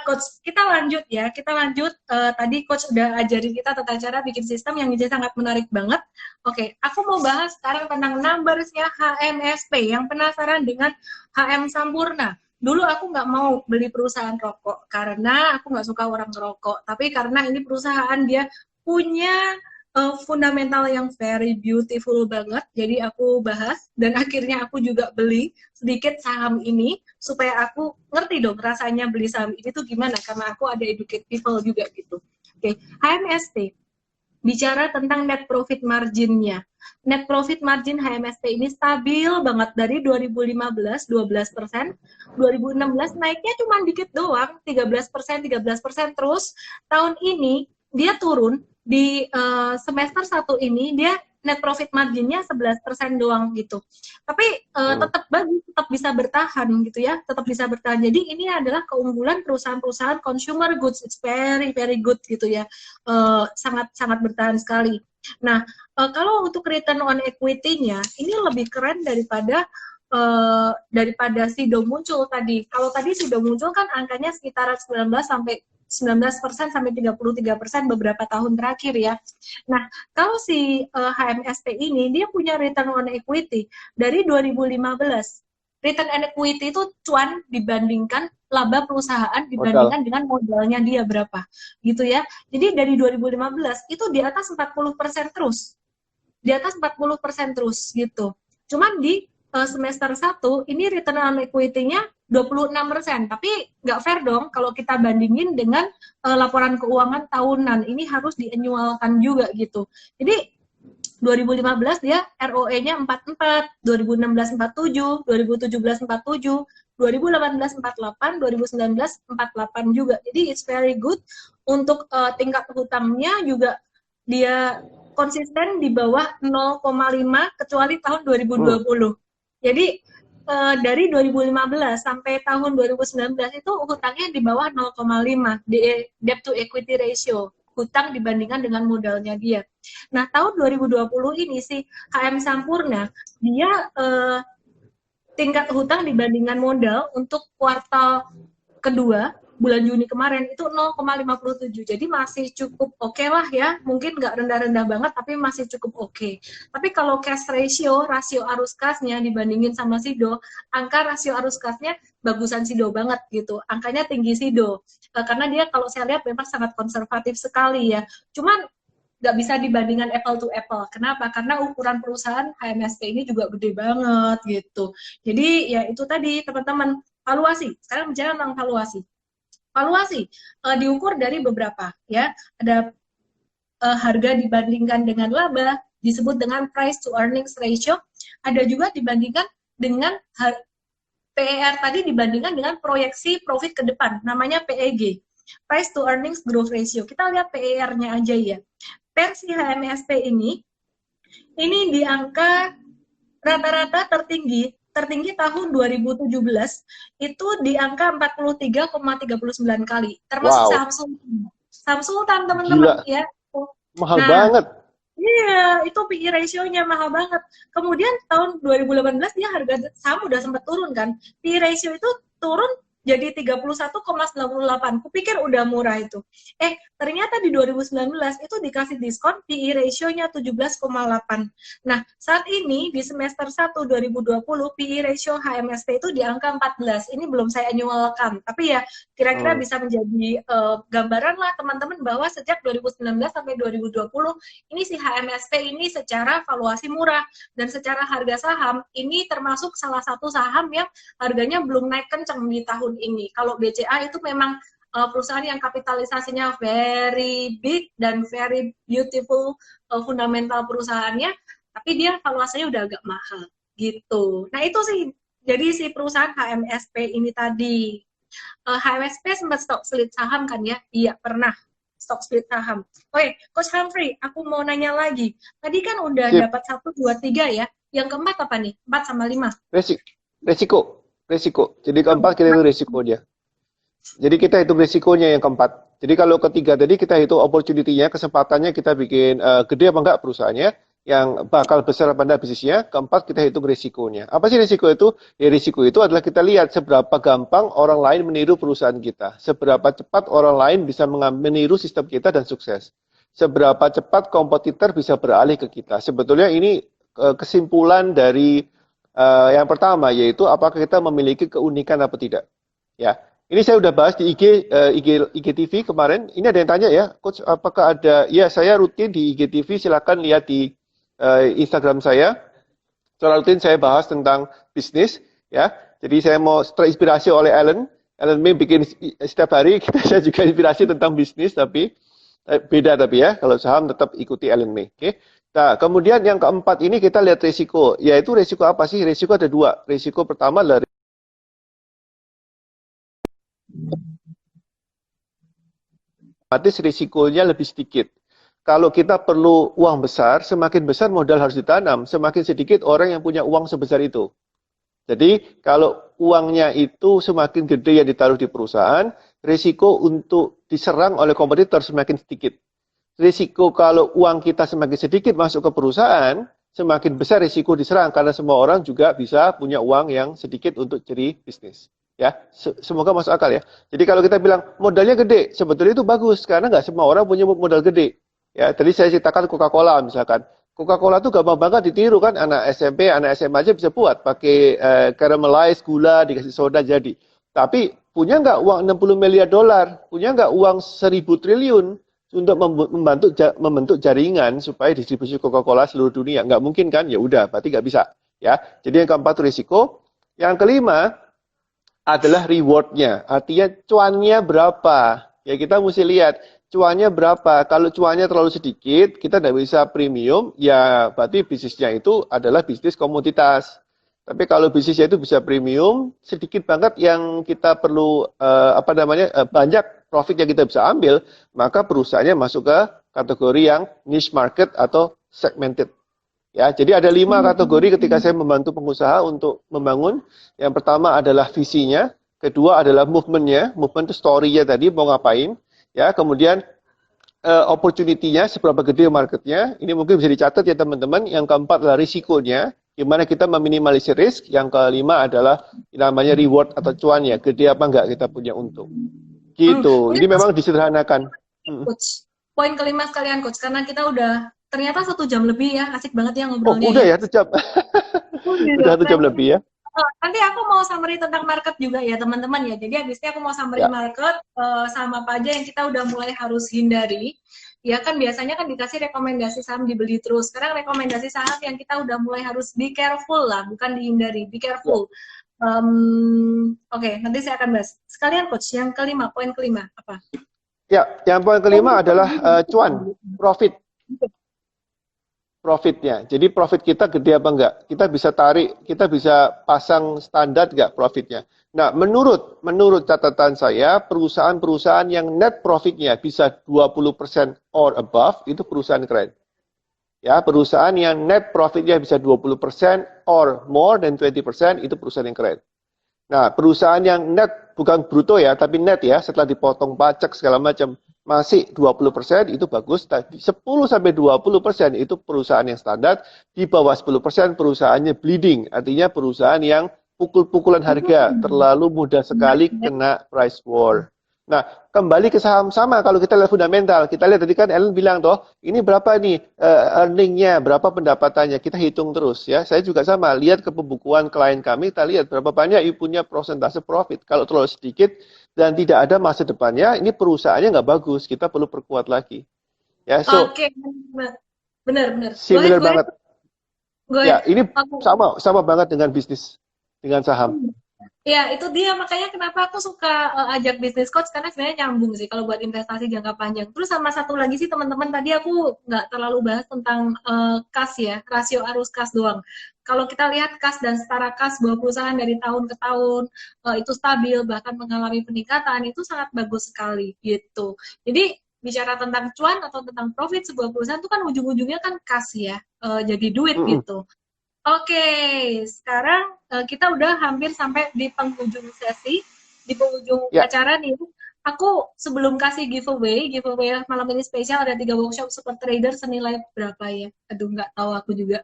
coach. Kita lanjut ya. Kita lanjut. Tadi coach udah ajarin kita tentang cara bikin sistem yang jadi sangat menarik banget. Oke, aku mau bahas sekarang tentang numbersnya HMSP. Yang penasaran dengan HM Sampurna? Dulu aku nggak mau beli perusahaan rokok karena aku nggak suka orang ngerokok. Tapi karena ini perusahaan dia punya fundamental yang very beautiful banget, jadi aku bahas dan akhirnya aku juga beli sedikit saham ini supaya aku ngerti dong rasanya beli saham ini tuh gimana, karena aku ada educate people juga gitu. Oke, HMSP bicara tentang net profit margin-nya. Net profit margin HMSP ini stabil banget dari 2015 12%, 2016 naiknya cuma dikit doang 13%, terus tahun ini dia turun di semester 1 ini dia net profit marginnya 11% doang gitu. Tapi tetap bagus, tetap bisa bertahan gitu ya, tetap bisa bertahan. Jadi ini adalah keunggulan perusahaan-perusahaan consumer goods, it's very very good gitu ya, sangat bertahan sekali. Nah, kalau untuk return on equity-nya ini lebih keren daripada SIDO muncul tadi. Kalau tadi SIDO muncul kan angkanya sekitar 19% sampai 33% beberapa tahun terakhir ya. Nah, kalau si HMSP ini dia punya return on equity dari 2015. Return on equity itu cuan dibandingkan laba perusahaan dibandingkan dengan modalnya dia berapa gitu ya. Jadi dari 2015 itu di atas 40% terus. Di atas 40% terus gitu. Cuman di semester 1 ini return on equity-nya 26%, tapi nggak fair dong kalau kita bandingin dengan laporan keuangan tahunan. Ini harus di-annualkan juga gitu. Jadi 2015 dia ROE-nya 44, 2016 47, 2017 47, 2018 48, 2019 48 juga. Jadi it's very good. Untuk tingkat hutangnya juga dia konsisten di bawah 0,5 kecuali tahun 2020. Jadi dari 2015 sampai tahun 2019 itu hutangnya di bawah 0,5 di debt to equity ratio, hutang dibandingkan dengan modalnya dia. Nah, tahun 2020 ini sih HM Sampurna dia tingkat hutang dibandingkan modal untuk kuartal kedua bulan Juni kemarin itu 0,57. Jadi masih cukup oke lah ya. Mungkin nggak rendah-rendah banget tapi masih cukup oke. Tapi kalau cash ratio, rasio arus kasnya dibandingin sama Sido, angka rasio arus kasnya bagusan Sido banget gitu. Angkanya tinggi Sido. Karena dia kalau saya lihat memang sangat konservatif sekali ya. Cuman nggak bisa dibandingkan apple to apple. Kenapa? Karena ukuran perusahaan HMSP ini juga gede banget gitu. Jadi ya itu tadi teman-teman, valuasi. Sekarang bicara tentang valuasi. Valuasi diukur dari beberapa ya. Ada harga dibandingkan dengan laba, disebut dengan price to earnings ratio. Ada juga dibandingkan dengan PER tadi dibandingkan dengan proyeksi profit ke depan, namanya PEG. Price to earnings growth ratio. Kita lihat PER-nya aja ya. Versi HMSP ini di angka rata-rata tertinggi tahun 2017 itu di angka 43,39 kali, termasuk saham Sultan teman-teman ya. Mahal banget. Iya, itu PE ratio-nya mahal banget. Kemudian tahun 2018 dia harga saham udah sempat turun kan. PE ratio itu turun jadi 31,98. Kupikir udah murah itu. Ternyata di 2019 itu dikasih diskon PE ratio-nya 17,8. Nah, saat ini di semester 1 2020 PE ratio HMSP itu di angka 14. Ini belum saya annualkan, tapi ya kira-kira bisa menjadi gambaran lah teman-teman bahwa sejak 2019 sampai 2020 ini si HMSP ini secara valuasi murah dan secara harga saham ini termasuk salah satu saham yang harganya belum naik kenceng di tahun ini. Kalau BCA itu memang perusahaan yang kapitalisasinya very big dan very beautiful fundamental perusahaannya, tapi dia valuasinya udah agak mahal gitu. Nah itu sih, jadi si perusahaan HMSP ini tadi. HMSP sempat stock split saham kan ya? Iya pernah stock split saham. Oke, Coach Humphrey, aku mau nanya lagi. Tadi kan udah dapat 1, 2, 3 ya. Yang keempat apa nih? 4 sama 5? Resiko. Jadi keempat kita hitung resiko dia. Jadi kita hitung resikonya yang keempat. Jadi kalau ketiga tadi kita hitung opportunity-nya, kesempatannya kita bikin gede apa enggak perusahaannya, yang bakal besar apa enggak bisnisnya. Keempat kita hitung resikonya. Apa sih resiko itu? Ya resiko itu adalah kita lihat seberapa gampang orang lain meniru perusahaan kita. Seberapa cepat orang lain bisa meniru sistem kita dan sukses. Seberapa cepat kompetitor bisa beralih ke kita. Sebetulnya ini kesimpulan dari yang pertama, yaitu apakah kita memiliki keunikan atau tidak. Ya. Ini saya udah bahas di IGTV kemarin. Ini ada yang tanya ya, Coach, apakah ada? Ya, saya rutin di IGTV. Silakan lihat di Instagram saya. Secara rutin saya bahas tentang bisnis. Ya, jadi saya mau terinspirasi oleh Ellen May bikin setiap hari. Saya juga inspirasi tentang bisnis, tapi beda tapi ya. Kalau saham tetap ikuti Ellen May. Oke. Nah, kemudian yang keempat ini kita lihat resiko. Yaitu resiko apa sih? Resiko ada dua. Resiko pertama adalah otomatis risikonya lebih sedikit. Kalau kita perlu uang besar, semakin besar modal harus ditanam, semakin sedikit orang yang punya uang sebesar itu. Jadi kalau uangnya itu semakin gede yang ditaruh di perusahaan, risiko untuk diserang oleh kompetitor semakin sedikit. Risiko kalau uang kita semakin sedikit masuk ke perusahaan, semakin besar risiko diserang karena semua orang juga bisa punya uang yang sedikit untuk jadi bisnis. Ya, semoga masuk akal ya. Jadi kalau kita bilang modalnya gede, sebetulnya itu bagus karena nggak semua orang punya modal gede. Ya, tadi saya ceritakan Coca-Cola misalkan. Coca-Cola itu gampang banget ditiru kan, anak SMP, anak SMA aja bisa buat pakai caramelize gula dikasih soda jadi. Tapi punya nggak uang 60 miliar dolar? Punya nggak uang 1000 triliun untuk membentuk jaringan supaya distribusi Coca-Cola seluruh dunia? Nggak mungkin kan? Ya udah, berarti nggak bisa. Ya, jadi yang keempat itu risiko. Yang kelima adalah rewardnya, artinya cuannya berapa. Ya kita mesti lihat cuannya berapa. Kalau cuannya terlalu sedikit, kita tidak bisa premium, ya berarti bisnisnya itu adalah bisnis komoditas. Tapi kalau bisnisnya itu bisa premium, sedikit banget yang kita perlu banyak profit yang kita bisa ambil, maka perusahaannya masuk ke kategori yang niche market atau segmented. Ya, jadi ada 5 kategori ketika saya membantu pengusaha untuk membangun. Yang pertama adalah visinya, kedua adalah movement-nya, movement itu story-nya tadi mau ngapain, ya, kemudian opportunity-nya, seberapa gede marketnya, ini mungkin bisa dicatat ya teman-teman. Yang keempat adalah risikonya, gimana kita meminimalisir risk. Yang kelima adalah namanya reward atau cuan ya, gede apa enggak kita punya untung. Gitu, Ini ini memang disederhanakan. Coach, poin kelima sekalian Coach, karena kita udah ternyata 1 jam lebih ya, asik banget ya Oh, ngobrolnya udah ya. ya, 1 jam. Udah 1 jam lebih ya. Nanti aku mau summary tentang market juga ya teman-teman ya. Jadi habisnya aku mau summary Ya. market sama apa aja yang kita udah mulai harus hindari. Ya kan biasanya kan dikasih rekomendasi saham dibeli terus. Sekarang rekomendasi saham yang kita udah mulai harus be careful lah, bukan dihindari, be careful. Oke, nanti saya akan bahas. Sekalian Coach, yang kelima, poin kelima apa? Ya, yang poin kelima adalah cuan, profitnya. Jadi profit kita gede apa enggak? Kita bisa tarik, kita bisa pasang standar enggak profitnya. Nah, menurut catatan saya, perusahaan-perusahaan yang net profitnya bisa 20% or above, itu perusahaan keren. Ya, perusahaan yang net profitnya bisa 20% or more than 20%, itu perusahaan yang keren. Nah, perusahaan yang net, bukan bruto ya, tapi net ya, setelah dipotong pajak segala macam, masih 20%, itu bagus. 10-20% itu perusahaan yang standar. Di bawah 10% perusahaannya bleeding, artinya perusahaan yang pukul-pukulan harga, terlalu mudah sekali kena price war. Nah, kembali ke saham sama, kalau kita lihat fundamental, kita lihat tadi kan Ellen bilang toh, ini berapa nih earningnya, berapa pendapatannya, kita hitung terus ya. Saya juga sama, lihat ke pembukuan klien kami, kita lihat berapa banyak you punya persentase profit. Kalau terlalu sedikit dan tidak ada masa depannya, ini perusahaannya nggak bagus, kita perlu perkuat lagi. Ya, so Oke, benar. similar banget. Ya, ini Oke. sama banget dengan bisnis, dengan saham. Ya, itu dia makanya kenapa aku suka ajak bisnis coach karena sebenarnya nyambung sih kalau buat investasi jangka panjang. Terus sama satu lagi sih teman-teman, tadi aku nggak terlalu bahas tentang kas ya, rasio arus kas doang. Kalau kita lihat kas dan setara kas sebuah perusahaan dari tahun ke tahun itu stabil bahkan mengalami peningkatan, itu sangat bagus sekali gitu. Jadi bicara tentang cuan atau tentang profit sebuah perusahaan itu kan ujung-ujungnya kan kas ya, jadi duit gitu. Oke, sekarang kita udah hampir sampai di penghujung sesi, di penghujung acara nih. Aku sebelum kasih giveaway malam ini spesial, ada 3 workshop super trader senilai berapa ya? Aduh, nggak tahu aku juga.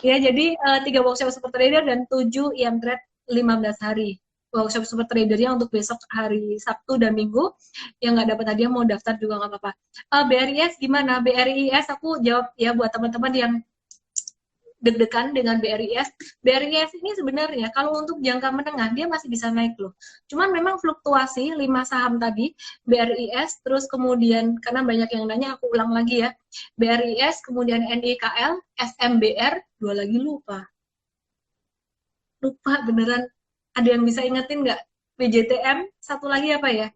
Ya, jadi 3 workshop super trader dan 7 IM trade 15 hari. Workshop super tradernya untuk besok hari Sabtu dan Minggu. Yang nggak dapat hadiah mau daftar juga nggak apa-apa. BRIS gimana? BRIS aku jawab ya buat teman-teman yang deg-degan dengan BRIS. BRIS ini sebenarnya kalau untuk jangka menengah dia masih bisa naik loh. Cuman memang fluktuasi 5 saham tadi, BRIS, terus kemudian karena banyak yang nanya aku ulang lagi ya. BRIS, kemudian NIKL, SMBR, 2 lagi lupa. Lupa beneran. Ada yang bisa ingetin nggak? PJTM, 1 lagi apa ya?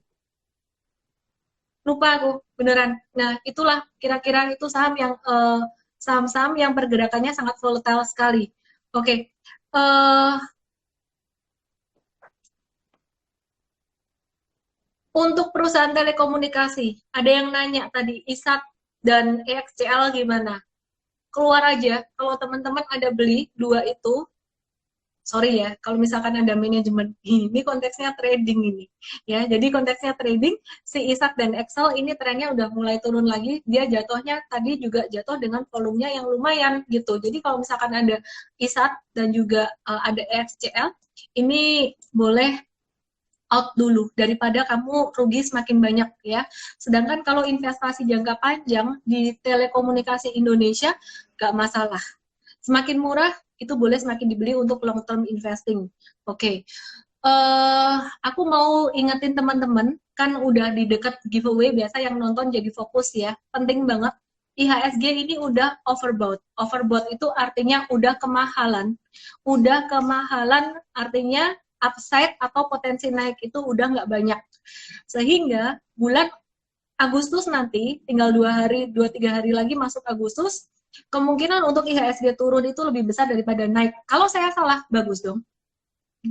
Lupa aku, beneran. Nah, itulah kira-kira itu saham yang saham-saham yang pergerakannya sangat volatile sekali. Oke. Untuk perusahaan telekomunikasi, ada yang nanya tadi, ISAT dan EXCL gimana? Keluar aja, kalau teman-teman ada beli 2 itu, sorry ya, kalau misalkan ada manajemen, ini konteksnya trading ini. Ya, jadi konteksnya trading, si ISAT dan Excel ini trennya udah mulai turun lagi, dia jatuhnya tadi juga jatuh dengan volumenya yang lumayan gitu. Jadi kalau misalkan ada ISAT dan juga ada EXCL, ini boleh out dulu daripada kamu rugi semakin banyak ya. Sedangkan kalau investasi jangka panjang di telekomunikasi Indonesia nggak masalah. Semakin murah itu boleh semakin dibeli untuk long term investing. Oke. Aku mau ingetin teman-teman, kan udah di dekat giveaway, biasa yang nonton jadi fokus ya. Penting banget. IHSG ini udah overbought. Overbought itu artinya udah kemahalan. Udah kemahalan artinya upside atau potensi naik itu udah nggak banyak. Sehingga bulan Agustus nanti, tinggal 2-3 hari lagi masuk Agustus, kemungkinan untuk IHSG turun itu lebih besar daripada naik. Kalau saya salah, bagus dong.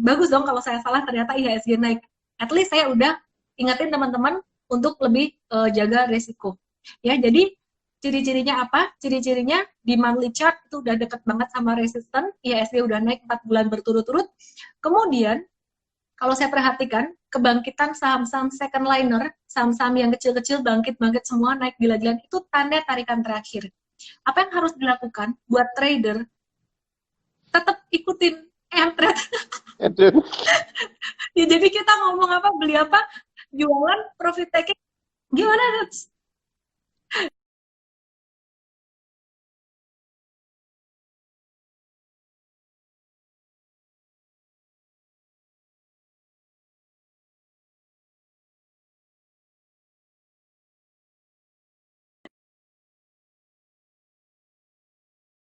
Bagus dong kalau saya salah ternyata IHSG naik. At least saya udah ingetin teman-teman untuk lebih jaga resiko. Ya, jadi ciri-cirinya apa? Ciri-cirinya di monthly chart itu udah deket banget sama resisten, IHSG udah naik 4 bulan berturut-turut. Kemudian kalau saya perhatikan, kebangkitan saham-saham second liner, saham-saham yang kecil-kecil bangkit-bangkit semua naik gila-gilaan, itu tanda tarikan terakhir. Apa yang harus dilakukan buat trader? Tetap ikutin M-Trade. Ya, jadi kita ngomong apa, beli apa, jualan, profit taking, gimana, Nats?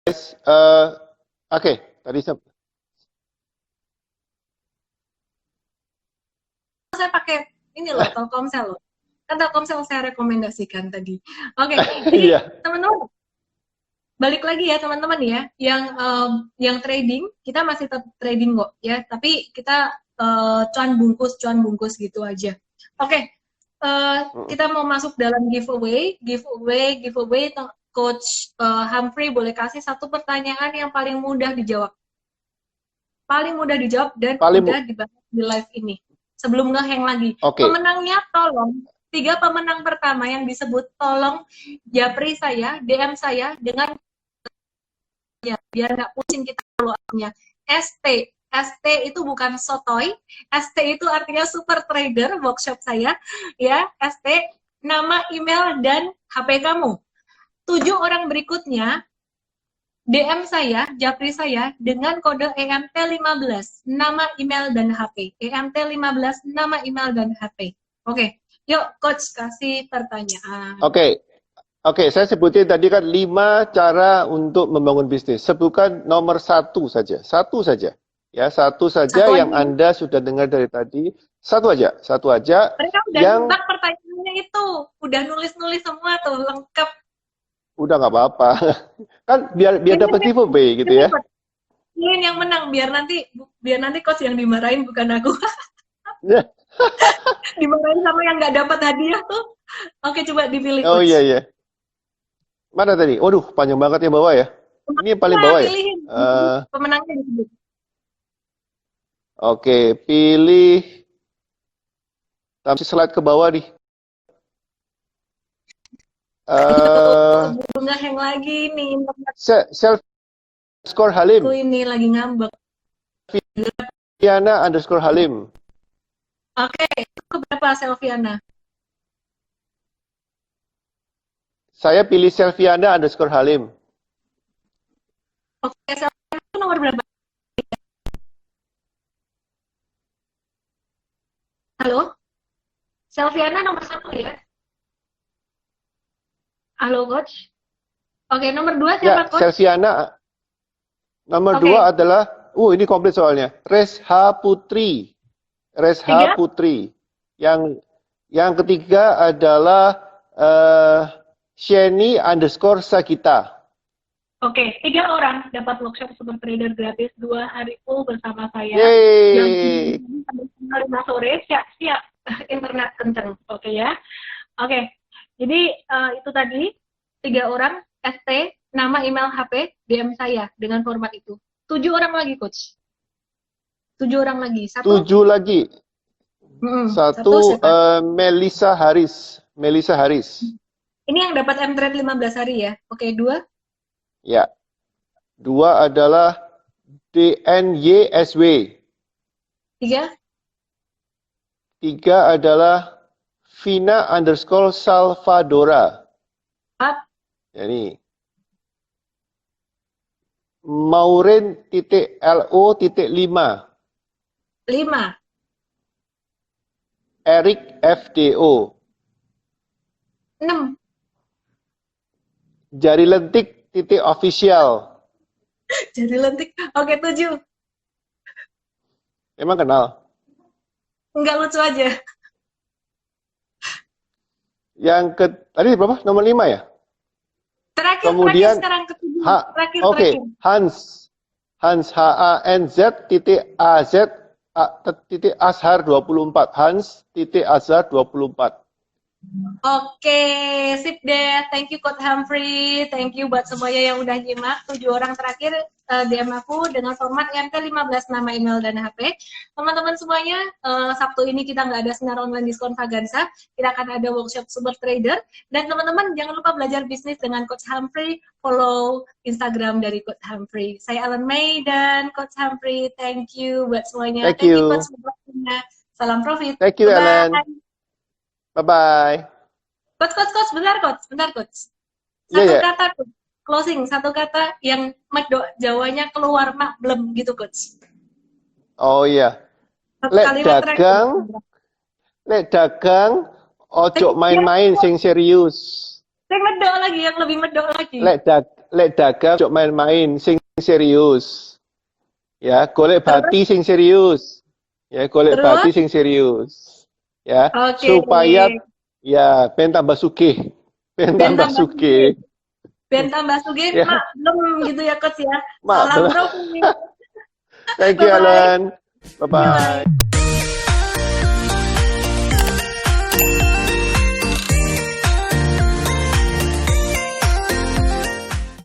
Guys, oke, tadi saya Saya pakai ini loh, Telkomsel loh. Kan Telkomsel saya rekomendasikan tadi. Oke, jadi iya. teman-teman, balik lagi ya teman-teman ya, yang trading, kita masih tetap trading kok ya, tapi kita cuan bungkus gitu aja. Oke, kita mau masuk dalam giveaway. Coach Humphrey boleh kasih satu pertanyaan yang paling mudah dijawab. Paling mudah dijawab dan udah dibahas di live ini. Sebelum nge-hang lagi. Oke. Pemenangnya tolong, 3 pemenang pertama yang disebut, tolong japri saya, DM saya dengan ya, biar nggak pusing kita follow-up-nya. ST. ST itu bukan sotoy. ST itu artinya super trader workshop saya. Ya, ST, nama, email, dan HP kamu. 7 orang berikutnya DM saya, japri saya dengan kode EMT15, nama, email, dan HP. EMT15, nama, email, dan HP. Oke, yuk Coach kasih pertanyaan. Oke, saya sebutin tadi kan 5 cara untuk membangun bisnis. Sebutkan nomor 1 saja. Satu saja. Ya, satu saja yang Anda sudah dengar dari tadi. Satu aja. Mereka udah nembak pertanyaannya itu. Udah nulis-nulis semua tuh, lengkap. Udah nggak apa-apa. Kan biar dapat giveaway gitu ya. Ini yang menang, biar nanti coach yang dimarahin bukan aku. Dimarahin sama yang nggak dapat hadiah tuh. Oke, coba dipilih coach. Oh iya. Mana tadi? Waduh, panjang banget yang bawah ya. Ini yang paling bawah ya? Pemenangnya disebut. Oke, pilih. Tamsi slide ke bawah nih. Bunga hang lagi nih. Self_Halim. Aku ini lagi ngambek. Selviana_Halim. Oke, itu berapa Selviana? Saya pilih Selviana_Halim. Oke, Selviana itu nomor berapa? Halo? Selviana nomor 1 ya? Halo Coach? Oke, nomor 2 siapa Coach? Selviana. Nomor 2 adalah, ini komplit soalnya. Resha Putri. Yang ketiga adalah Sheni_Sagita. Oke, 3 orang dapat workshop super trader gratis 2 hari full bersama saya. Yeay. Jam 5 sore, siap internet kenceng. Oke ya. Oke. Jadi itu tadi 3 orang, ST, nama, email, HP, DM saya dengan format itu. 7 orang lagi, Coach. 7 orang lagi. 7 lagi. Satu Melissa Haris. Ini yang dapat M-Trade 15 hari ya. Oke, 2. Ya. 2 adalah DNYSW. 3. 3 adalah Vina_Salvadora. 4. Ya, ini. Maureen.lo.5. 5. Eric FDO. 6. Jari lentik.official. Jari lentik. Oke, 7. Emang kenal? Enggak, lucu aja. Tadi berapa? Nomor 5 ya? Terakhir Kemudian sekarang ketujuh. Terakhir. Oke, Hans Hanz titik az titik azhar 24 Hans titik azhar 24. Oke, sip deh. Thank you Coach Humphrey. Thank you buat semuanya yang udah nyimak. 7 orang terakhir DM aku dengan format MT15 nama email dan HP. Teman-teman semuanya, Sabtu ini kita nggak ada seminar online diskon Vaganza. Kita akan ada workshop Super Trader. Dan teman-teman jangan lupa belajar bisnis dengan Coach Humphrey. Follow Instagram dari Coach Humphrey. Saya Ellen May dan Coach Humphrey. Thank you buat semuanya. Thank you. Coach. Salam profit. Thank you, Bye-bye. Ellen. Bye-bye. Coach, bentar coach. Iya, Satu iya. kata, Coach. Closing, satu kata yang medok Jawanya keluar maklem gitu, Coach. Oh iya. Satu Lek kalimat dagang, ojo main-main sing serius. Yang medok lagi, yang lebih medok lagi. Lek dagang, ojo main-main sing serius. Ya, golek bati sing serius. Ya, golek Terus? bati sing serius. Ya, Oke. supaya ya ben tambah sugih. Ben tambah sugih. Ben tambah sugih, Ya. maklem gitu ya, Coach ya. Maklem. Salam profit. Thank you, Bye-bye. Alan. Bye-bye.